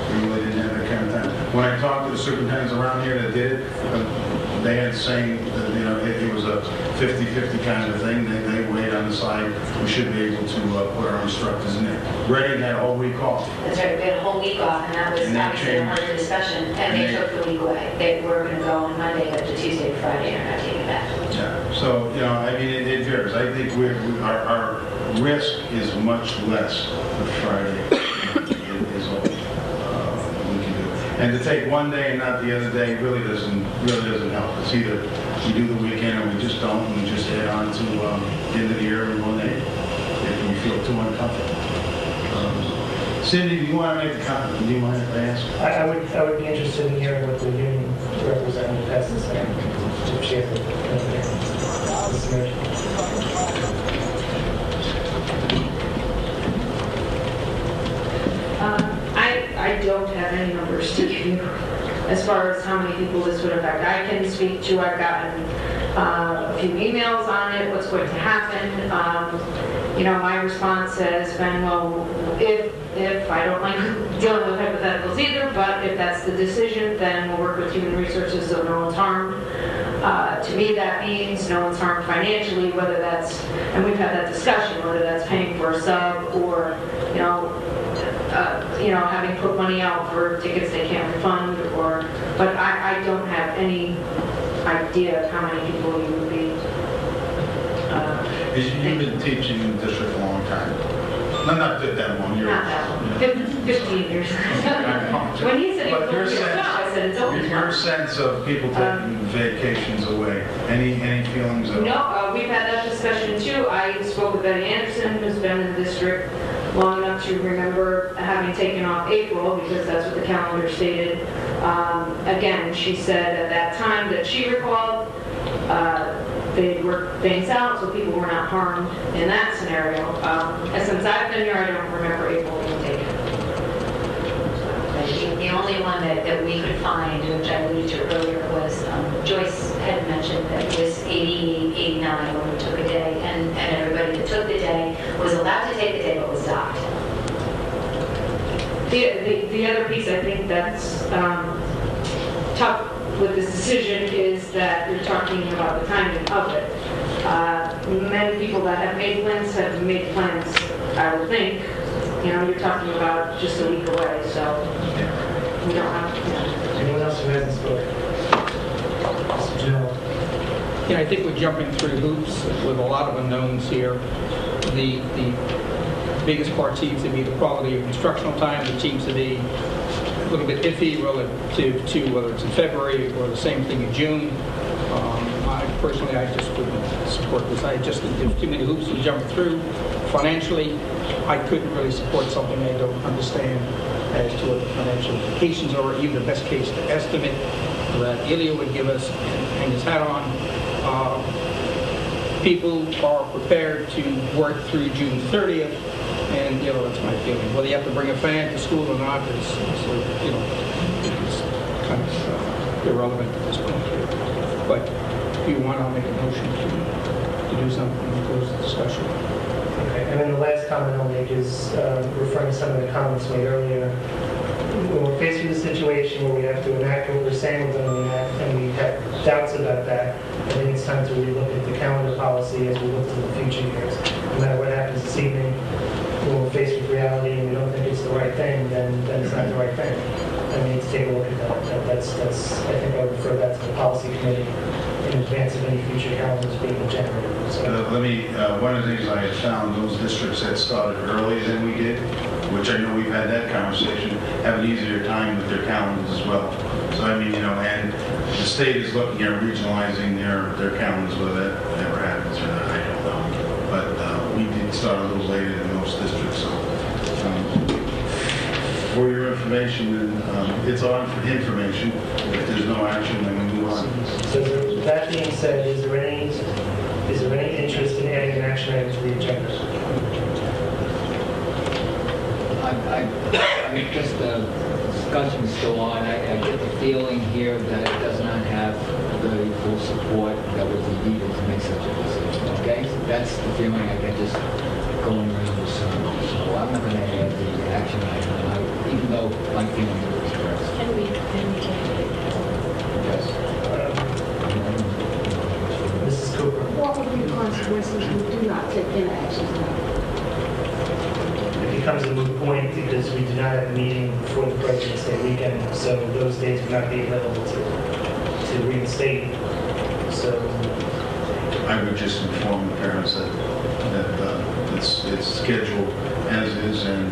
Speaker 11: We really didn't have that kind of time. When I talked to the superintendents around here that did it, they had saying that, you know, it was a 50-50 kind of thing. They weighed on the side. We should be able to put our instructors in there. Reading had a whole week off.
Speaker 14: That's right, we had a whole week off, and that was obviously a hard discussion, and they took the week away. They were going to go on Monday, but the Tuesday, Friday, are not taking it back.
Speaker 11: Yeah. So, you know, I mean, it varies. I think our risk is much less with Friday is all we can do. And to take one day and not the other day really doesn't help. It's either we do the weekend or we just don't, and we just head on to the end of the year and 1 day if we feel too uncomfortable. Cindy, do you want to make a comment? Do you mind if I ask?
Speaker 1: I would be interested in hearing what the union representative has to say. If she has information.
Speaker 5: I don't have any numbers to give you as far as how many people this would affect. I can speak to, I've gotten a few emails on it, what's going to happen. You know, my response has been, well, if I don't like dealing with hypotheticals either, but if that's the decision, then we'll work with human resources so no one's harmed. To me, that means no one's harmed financially, whether that's, and we've had that discussion, whether that's paying for a sub or, having put money out for tickets they can't refund, but I don't have any idea of how many people you would be.
Speaker 11: You've been teaching in the district a long time. No, not that long.
Speaker 5: Not that long. 15 years. When he said he was going to I said it's over.
Speaker 11: Your sense of people taking vacations away, any feelings of?
Speaker 5: No, we've had that discussion too. I spoke with Betty Anderson, who's been in the district long enough to remember having taken off April because that's what the calendar stated. Again, she said at that time that she recalled they worked things out so people were not harmed in that scenario. And since I've been here, I don't remember April being taken.
Speaker 14: The only one that we could find, which I alluded to earlier, was Joyce had mentioned that it was 88, 89 when we took a day, and everybody that took the day was allowed to take the day but was docked.
Speaker 5: The other piece I think that's tough with this decision is that you're talking about the timing of it. Many people that have made plans have made plans, I would think. You're talking about just a week away, so we don't have to.
Speaker 1: Anyone else who hasn't spoken? Mr. Janela.
Speaker 4: I think we're jumping through hoops with a lot of unknowns here. The biggest part seems to be the quality of instructional time. It seems to be a little bit iffy relative to whether it's in February or the same thing in June. I just wouldn't support this. I just think there's too many hoops to jump through. Financially, I couldn't really support something I don't understand as to what the financial implications are, even the best case estimate that Ilya would give us and hang his hat on. People are prepared to work through June 30th, and that's my feeling. Whether you have to bring a fan to school or not is kind of irrelevant at this point. But if you want, I'll make a motion to do something and close the discussion.
Speaker 1: Okay, and then the last comment I'll make is referring to some of the comments made earlier. When we're faced with a situation where we have to enact what we're saying we're going to enact, and we have doubts about that, I think it's time to relook at the calendar policy as we look to the future years. No matter what happens this evening, when we're faced with reality and we don't think it's the right thing, then it's not the right thing. And we need to take a look at that. That's I think I would refer that to the policy committee in advance of any future calendars being generated. So,
Speaker 11: One of the things I had found, those districts that started earlier than we did, which I know we've had that conversation, have an easier time with their calendars as well. So I mean, and the state is looking at regionalizing their calendars, whether that ever happens or not, I don't know. But we did start a little later than most districts, so for your information, and it's on for information. If there's no action, then we move on.
Speaker 1: So that being said, is there any interest in adding an action item to the agenda?
Speaker 16: I just the discussion's still on. I get the feeling here that it does not have the full support that was needed to make such a decision. Okay, so that's the feeling I get just going around the circle. So I'm not going to add the action item, even though my feelings are expressed.
Speaker 17: Can we
Speaker 16: Yes.
Speaker 1: Mrs. Cooper.
Speaker 10: What would be the consequences if we do not take any action tonight?
Speaker 1: It becomes a moot point because we do not have a meeting before the President's Day weekend, so those days will not be available to reinstate. So
Speaker 11: I would just inform the parents that it's scheduled as is, and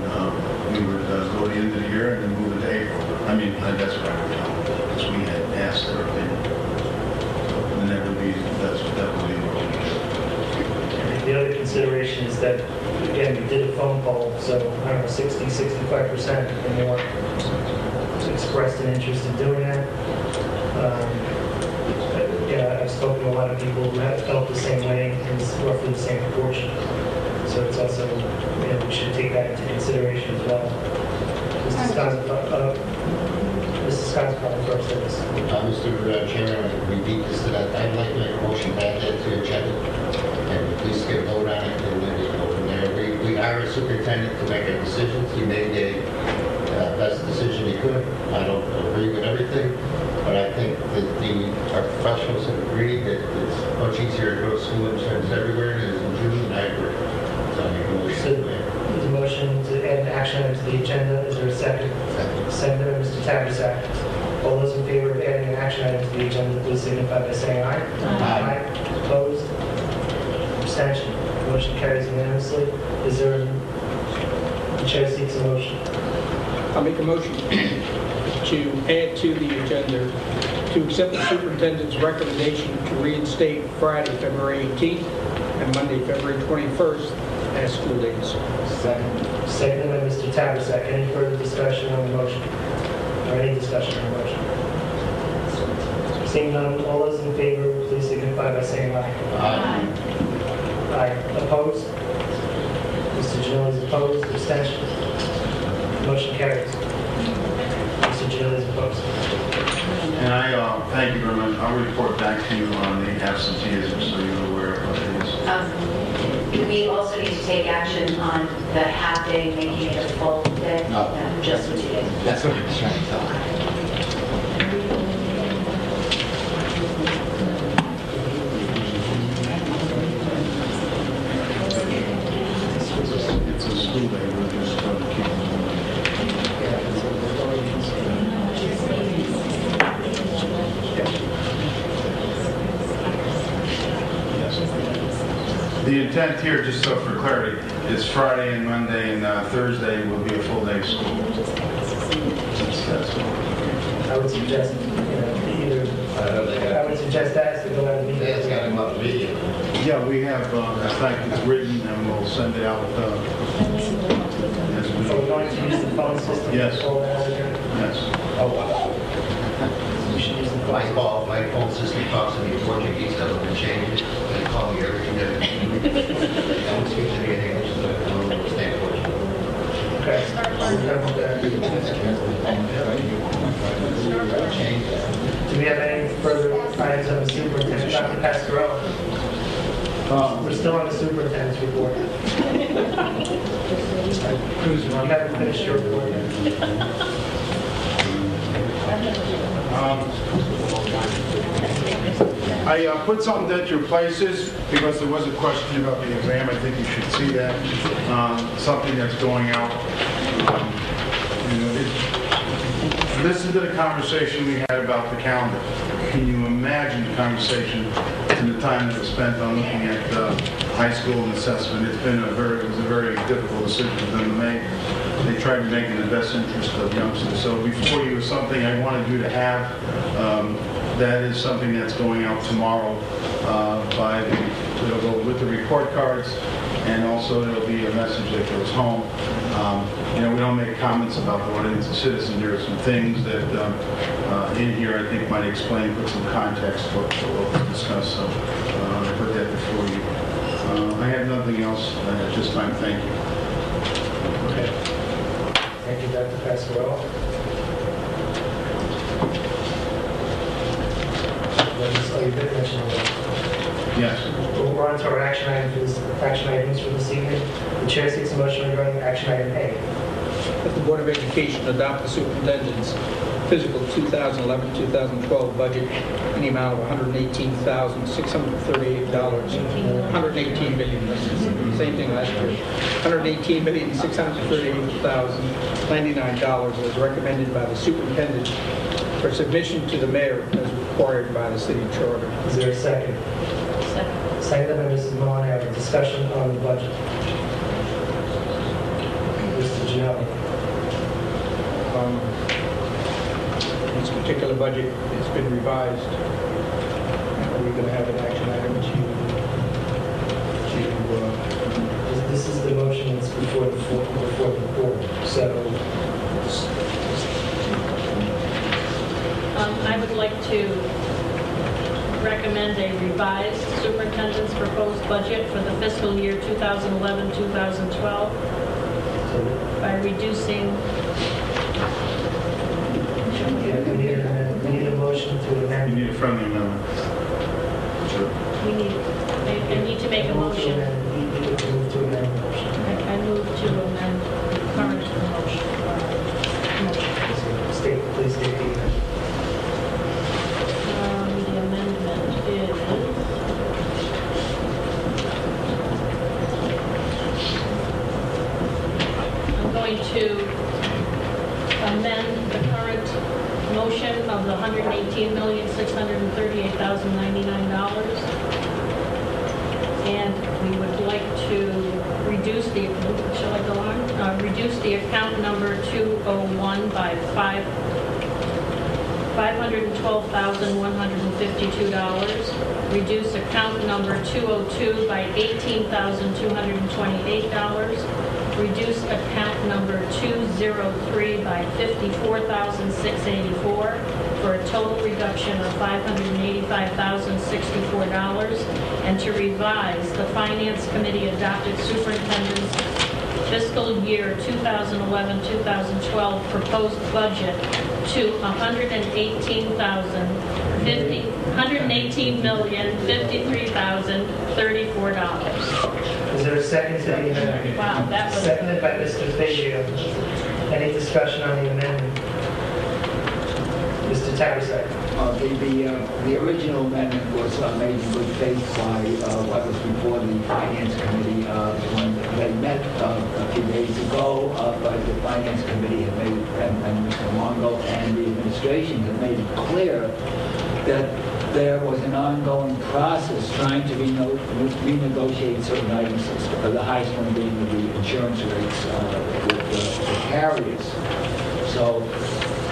Speaker 11: we would go to the end of the year and then move into April. I mean, that's what I would tell them, because we had asked their opinion. And that would be what we do.
Speaker 1: the other consideration is that, again, we did a phone poll, so I don't know, 60, 65% or more expressed an interest in doing that. Yeah, I've spoken to a lot of people who have felt the same way, and it's roughly the same proportion. So it's also, we should take that into consideration as well. Mrs. Scott's probably first of this.
Speaker 15: Mr. Chairman, I repeat this to that. I'd like to make a motion to add that to the agenda, and please get a vote on it, and then we go from there. We hired a superintendent to make our decisions. He made the best decision he could. I don't agree with everything, but I think that our professionals have agreed that it's much easier to go to school in terms everywhere than it is in June, and I agree. So I make a motion.
Speaker 1: So there's a motion to add an action item to the agenda. Is there a second? Second by Mr. Taversack. All those in favor of adding an action item to the agenda, please signify by saying aye. Aye. Opposed? Abstention? Motion carries unanimously. Is there the chair seeks a motion?
Speaker 4: I'll make a motion to add to the agenda to accept the superintendent's recommendation to reinstate Friday, February 18th and Monday, February 21st as school days.
Speaker 16: Second.
Speaker 1: Seconded by Mr. Taversack. Any further discussion on the motion? Or any discussion on the motion? Seeing none, all those in favor, please signify by saying aye.
Speaker 15: Aye.
Speaker 1: Aye. Opposed? Mr. Janelle is opposed. Abstention? Motion carries. Mr. Janelle is opposed.
Speaker 11: And I thank you very much. I'll report back to you on the absenteeism, so you're aware of what it is.
Speaker 14: We also need to take action on the half day, making it a full day.
Speaker 15: No.
Speaker 14: Just what you did.
Speaker 15: That's what I was trying to tell her.
Speaker 11: It's a school day, we're just going to keep it Yes. The intent here, just so for clarity, is Friday and Monday and Thursday will be a full day of school.
Speaker 1: I would suggest, I would suggest that to go out and meet.
Speaker 15: That's got him up video.
Speaker 11: Yeah, we have, in fact, it's written and we'll send it out as we
Speaker 1: So we're going to use the phone system?
Speaker 11: Yes.
Speaker 1: To call that out again?
Speaker 11: Yes.
Speaker 15: Oh, wow.
Speaker 1: We should use the phone
Speaker 15: My phone system talks to me in Portuguese, doesn't change it. They call me every day. They don't speak to me in English, so I don't understand Portuguese.
Speaker 1: Okay. Do we have any further items on the superintendent? Dr. Pascarella? We're still on the superintendent's report. You haven't finished your report yet.
Speaker 11: I put something at your places because there was a question about the exam. I think you should see that. Something that's going out. Listen to the conversation we had about the calendar. Can you imagine the conversation and the time that was spent on looking at high school and assessment? It was a very difficult decision for them to make. They tried to make it in the best interest of youngsters. So before you is something I wanted you to have. That is something that's going out tomorrow it'll go with the report cards, and also there'll be a message that goes home. We don't make comments about the audience of citizens. There are some things that in here I think might explain, put some context to what we'll discuss. So I put that before you. I have nothing else at this time. Thank you.
Speaker 1: Okay. Thank you, Dr. Pasquarello. You did mention that.
Speaker 11: Yes.
Speaker 1: We're on to our action items for this evening. The chair seeks a motion regarding action item A.
Speaker 4: That the Board of Education adopt the superintendent's fiscal 2011-2012 budget in the amount of $118,638. $118 million. Same thing last year. $118,638,099 as recommended by the superintendent for submission to the mayor as required by the city charter.
Speaker 1: Is there a second?
Speaker 17: Second.
Speaker 1: Seconded by Mrs. Moore. Have a discussion on the budget. Mr. Gianni.
Speaker 4: This particular budget has been revised. We're going to have an action item
Speaker 1: This is the motion that's before the board. So.
Speaker 17: I would like to recommend a revised superintendent's proposed budget for the fiscal year 2011-2012 by reducing.
Speaker 1: We need a motion to amend.
Speaker 11: You need a friendly amendment. Sure.
Speaker 17: I need to make a motion.
Speaker 1: You need to move to amend the motion.
Speaker 17: I move to amend the current motion.
Speaker 1: Please state the amendment.
Speaker 17: The amendment is I'm going to amend the current motion of the $118,638,099, and we would like to reduce the, shall I go on? Reduce the account number 201 by $512,152. Reduce account number 202 by $18,228. Reduce account number 203 by $54,684 for a total reduction of $585,064. And to revise the Finance Committee adopted superintendent's fiscal year 2011-2012 proposed budget to $118,053,034.
Speaker 1: Is there a second to the amendment?
Speaker 17: Wow, that was...
Speaker 1: Seconded by Mr. Fazio. Any discussion on the amendment? Mr. Tarasek.
Speaker 16: The original amendment was made in good faith by what was before the Finance Committee when they met a few days ago, but the Finance Committee had made, and Mr. Longo and the administration had made it clear that there was an ongoing process trying to renegotiate certain items, the highest one being the insurance rates with the carriers. So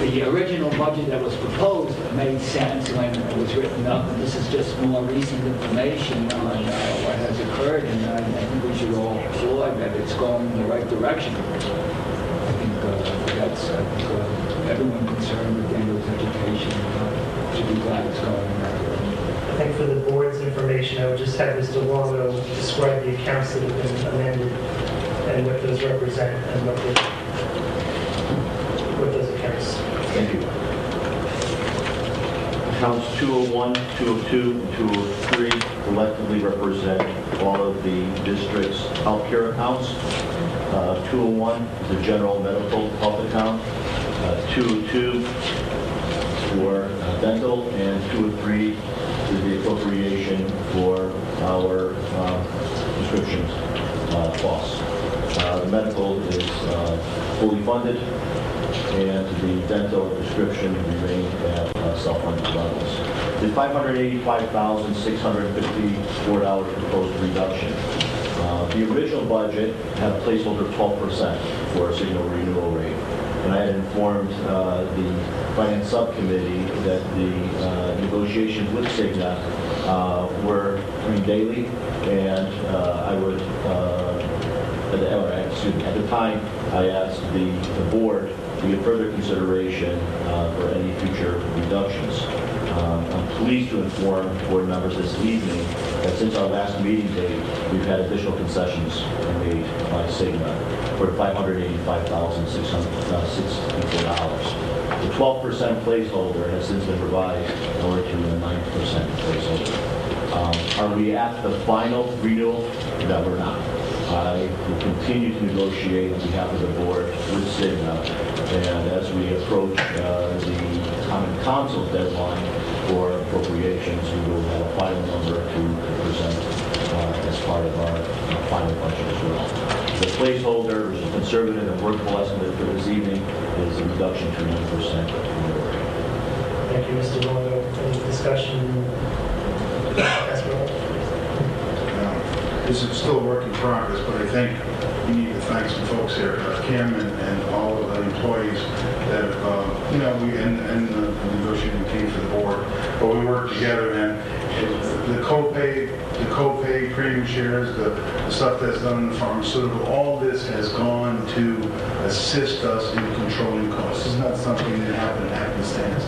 Speaker 16: the original budget that was proposed made sense when it was written up, and this is just more recent information on what has occurred, and I think we should all applaud that it's going in the right direction. I think everyone concerned with Danbury's education should be glad it's going in that direction.
Speaker 1: I think for the board's information, I would just have Mr. Longo describe the accounts that have been amended and what those represent and what those accounts.
Speaker 8: Thank you. Accounts 201, 202, and 203 collectively represent all of the district's healthcare accounts. 201 is the general medical health account. 202 for
Speaker 18: dental, and 2 and 3 is the appropriation for our prescription costs. The medical is fully funded, and the dental and prescription remain at self-funded levels. The $585,654 proposed reduction. The original budget had a placeholder of 12% for a signal renewal rate. And I had informed the Finance Subcommittee that the negotiations with Cigna were coming daily, and I would, at the time, I asked the board to give further consideration for any future reductions. I'm pleased to inform board members this evening that since our last meeting date, we've had additional concessions made by Cigna for $585,664. The 12% placeholder has since been revised in order to a 9% placeholder. Are we at the final renewal? No, we're not. I will continue to negotiate on behalf of the board with Cigna, and as we approach the Common Council deadline for appropriations, we will have a final number to present as part of our final budget as well. The placeholder, which is a conservative and workable estimate for this evening, is a reduction to 1%.
Speaker 1: Thank you, Mr. Rondo. Any discussion?
Speaker 11: This is still a work in progress, but I think we need to thank some folks here, Kim and all of the employees that, and the negotiating team for the board. But we work together, and the co-pay premium shares, the stuff that's done in the pharmaceutical, all this has gone to assist us in controlling costs. This is not something that happened happenstance.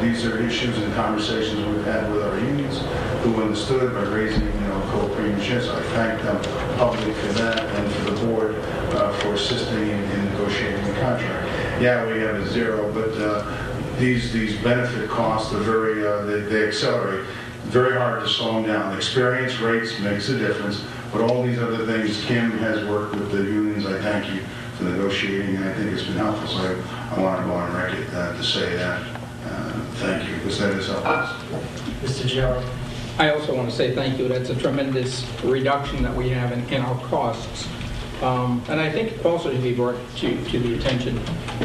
Speaker 11: These are issues and conversations we've had with our unions who understood by raising, co-premium shares. I thank them publicly for that and for the board for assisting in negotiating the contract. Yeah, we have a zero, but these benefit costs are very, they accelerate. Very hard to slow them down. Experience rates makes a difference, but all these other things, Kim has worked with the unions. I thank you for negotiating, and I think it's been helpful. So I want to go on record to say that. Thank you, because that is helpful.
Speaker 1: Mr. Gelli.
Speaker 4: I also want to say thank you. That's a tremendous reduction that we have in our costs. And I think it also should be brought to the attention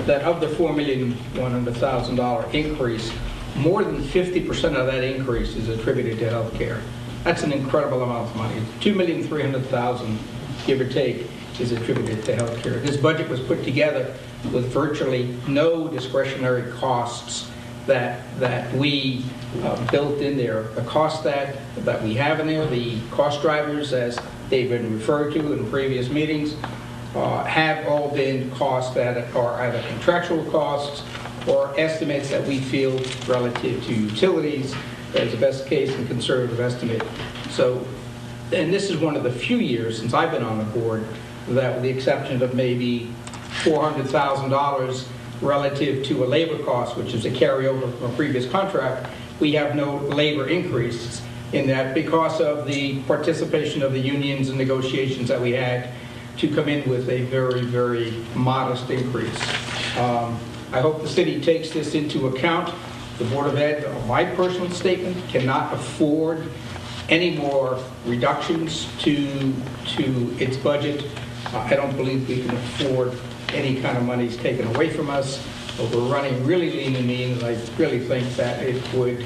Speaker 4: that of the $4,100,000 increase, more than 50% of that increase is attributed to health care. That's an incredible amount of money. $2,300,000, give or take, is attributed to health care. This budget was put together with virtually no discretionary costs that we built in there. The costs that we have in there, the cost drivers, as they've been referred to in previous meetings, have all been costs that are either contractual costs or estimates that we feel relative to utilities as a best case and conservative estimate. So, and this is one of the few years since I've been on the board that, with the exception of maybe $400,000 relative to a labor cost, which is a carryover from a previous contract, we have no labor increases in that because of the participation of the unions and negotiations that we had to come in with a very, very modest increase. I hope the city takes this into account. The Board of Ed, my personal statement, cannot afford any more reductions to its budget. I don't believe we can afford any kind of monies taken away from us. But we're running really lean and mean, and I really think that it would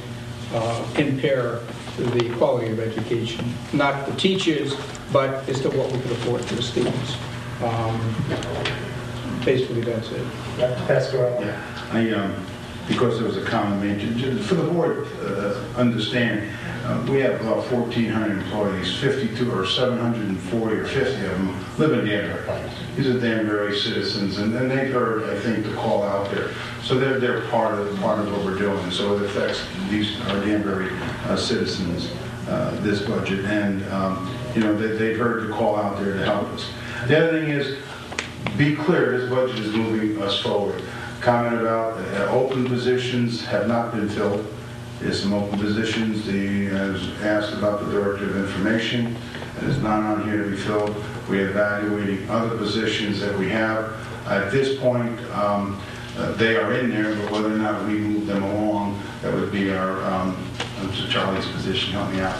Speaker 4: impair the quality of education, not the teachers, but as to what we could afford for the students. Basically, that's it.
Speaker 11: Yeah, because there was a comment made, for the board understand, we have about 1,400 employees, 52 or 740 or 50 of them live in Danbury. These are Danbury citizens, and they've heard, I think, the call out there. So they're part of what we're doing. So it affects our Danbury citizens, this budget, and they've heard the call out there to help us. The other thing is, be clear, this budget is moving us forward. Comment about open positions have not been filled. There's some open positions. He has asked about the Director of Information. It is not on here to be filled. We're evaluating other positions that we have. At this point, they are in there, but whether or not we move them along, that would be our, Charlie's position, help me out.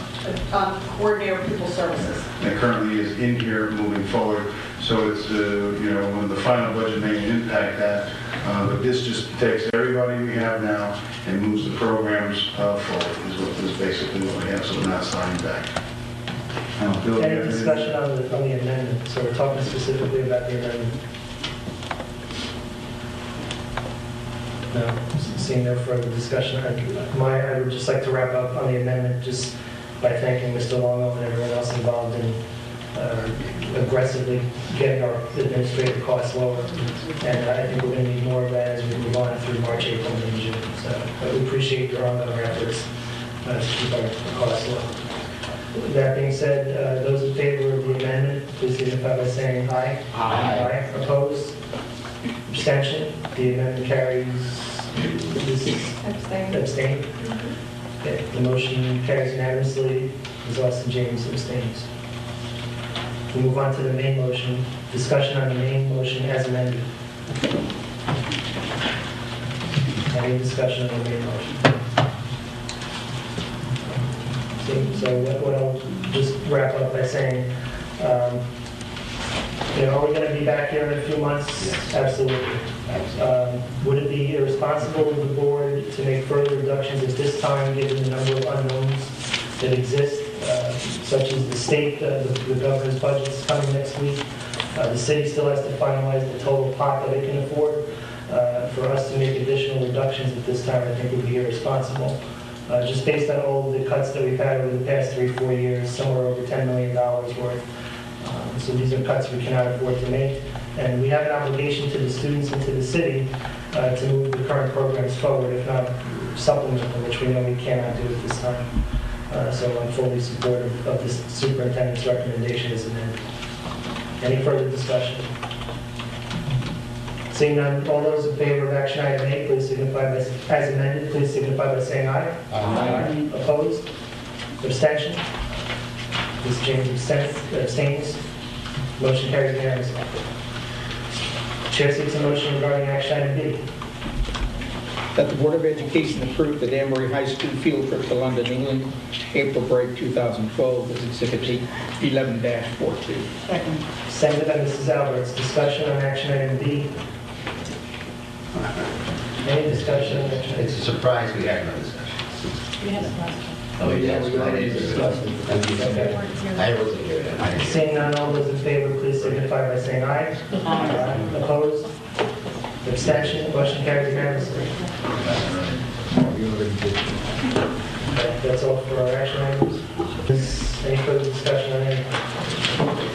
Speaker 10: Coordinator of People Services.
Speaker 11: That currently is in here moving forward, so it's, when the final budget may impact that, but this just takes everybody we have now and moves the programs forward, is basically what we have, so we're not signing back. Bill,
Speaker 1: Any discussion on the amendment? So we're talking specifically about the amendment. No, seeing no further discussion. I would just like to wrap up on the amendment just by thanking Mr. Longo and everyone else involved in aggressively getting our administrative costs lower. And I think we're going to need more of that as we move on through March, April, and June. So we appreciate your ongoing efforts to keep our costs low. That being said, those in favor of the amendment, please signify by saying aye. Aye. Opposed? Abstention? The amendment carries. Abstain. Okay. The motion carries unanimously. Ms. Austin James abstains. We move on to the main motion. Discussion on the main motion as amended. Any discussion on the main motion? So what I'll just wrap up by saying, are we going to be back here in a few months? Yes. Absolutely. Would it be irresponsible of the board to make further reductions at this time, given the number of unknowns that exist, such as the state, the governor's budget is coming next week. The city still has to finalize the total pot that it can afford. For us to make additional reductions at this time, I think would be irresponsible. Just based on all the cuts that we've had over the past 3-4 years, somewhere over $10 million worth. So these are cuts we cannot afford to make. And we have an obligation to the students and to the city to move the current programs forward, if not supplement them, which we know we cannot do at this time. So I'm fully supportive of this superintendent's recommendation as amended. Any further discussion? Seeing none, all those in favor of action item A, please signify by, as amended, please signify by saying aye. Aye. Opposed? Abstention? Ms. James abstains. Motion carries unanimously. Chair seeks a motion regarding action item B.
Speaker 4: That the Board of Education approve the Danbury High School field trip to London, England, April break 2012 as Exhibit 11-42.
Speaker 10: Second.
Speaker 1: Seconded by Mrs. Alberts. Discussion on action item B. Any discussion on action item B?
Speaker 15: It's a surprise we had no discussion.
Speaker 17: We had it last time.
Speaker 15: Oh, yes, we already discussed it. I wasn't here.
Speaker 1: Seeing none, all those in favor, please signify by saying aye. Aye. Opposed? Abstention? Motion carries unanimously. Okay, that's all for our action items. Any further discussion on any?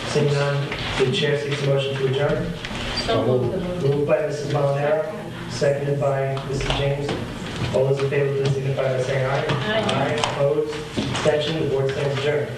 Speaker 1: Seeing none, the chair seeks a motion to adjourn.
Speaker 17: So moved.
Speaker 1: Moved by Mrs. Molinaro, seconded by Mrs. James. All those in favor, please signify by saying aye.
Speaker 17: Aye.
Speaker 1: Opposed? Abstention? The board stands adjourned.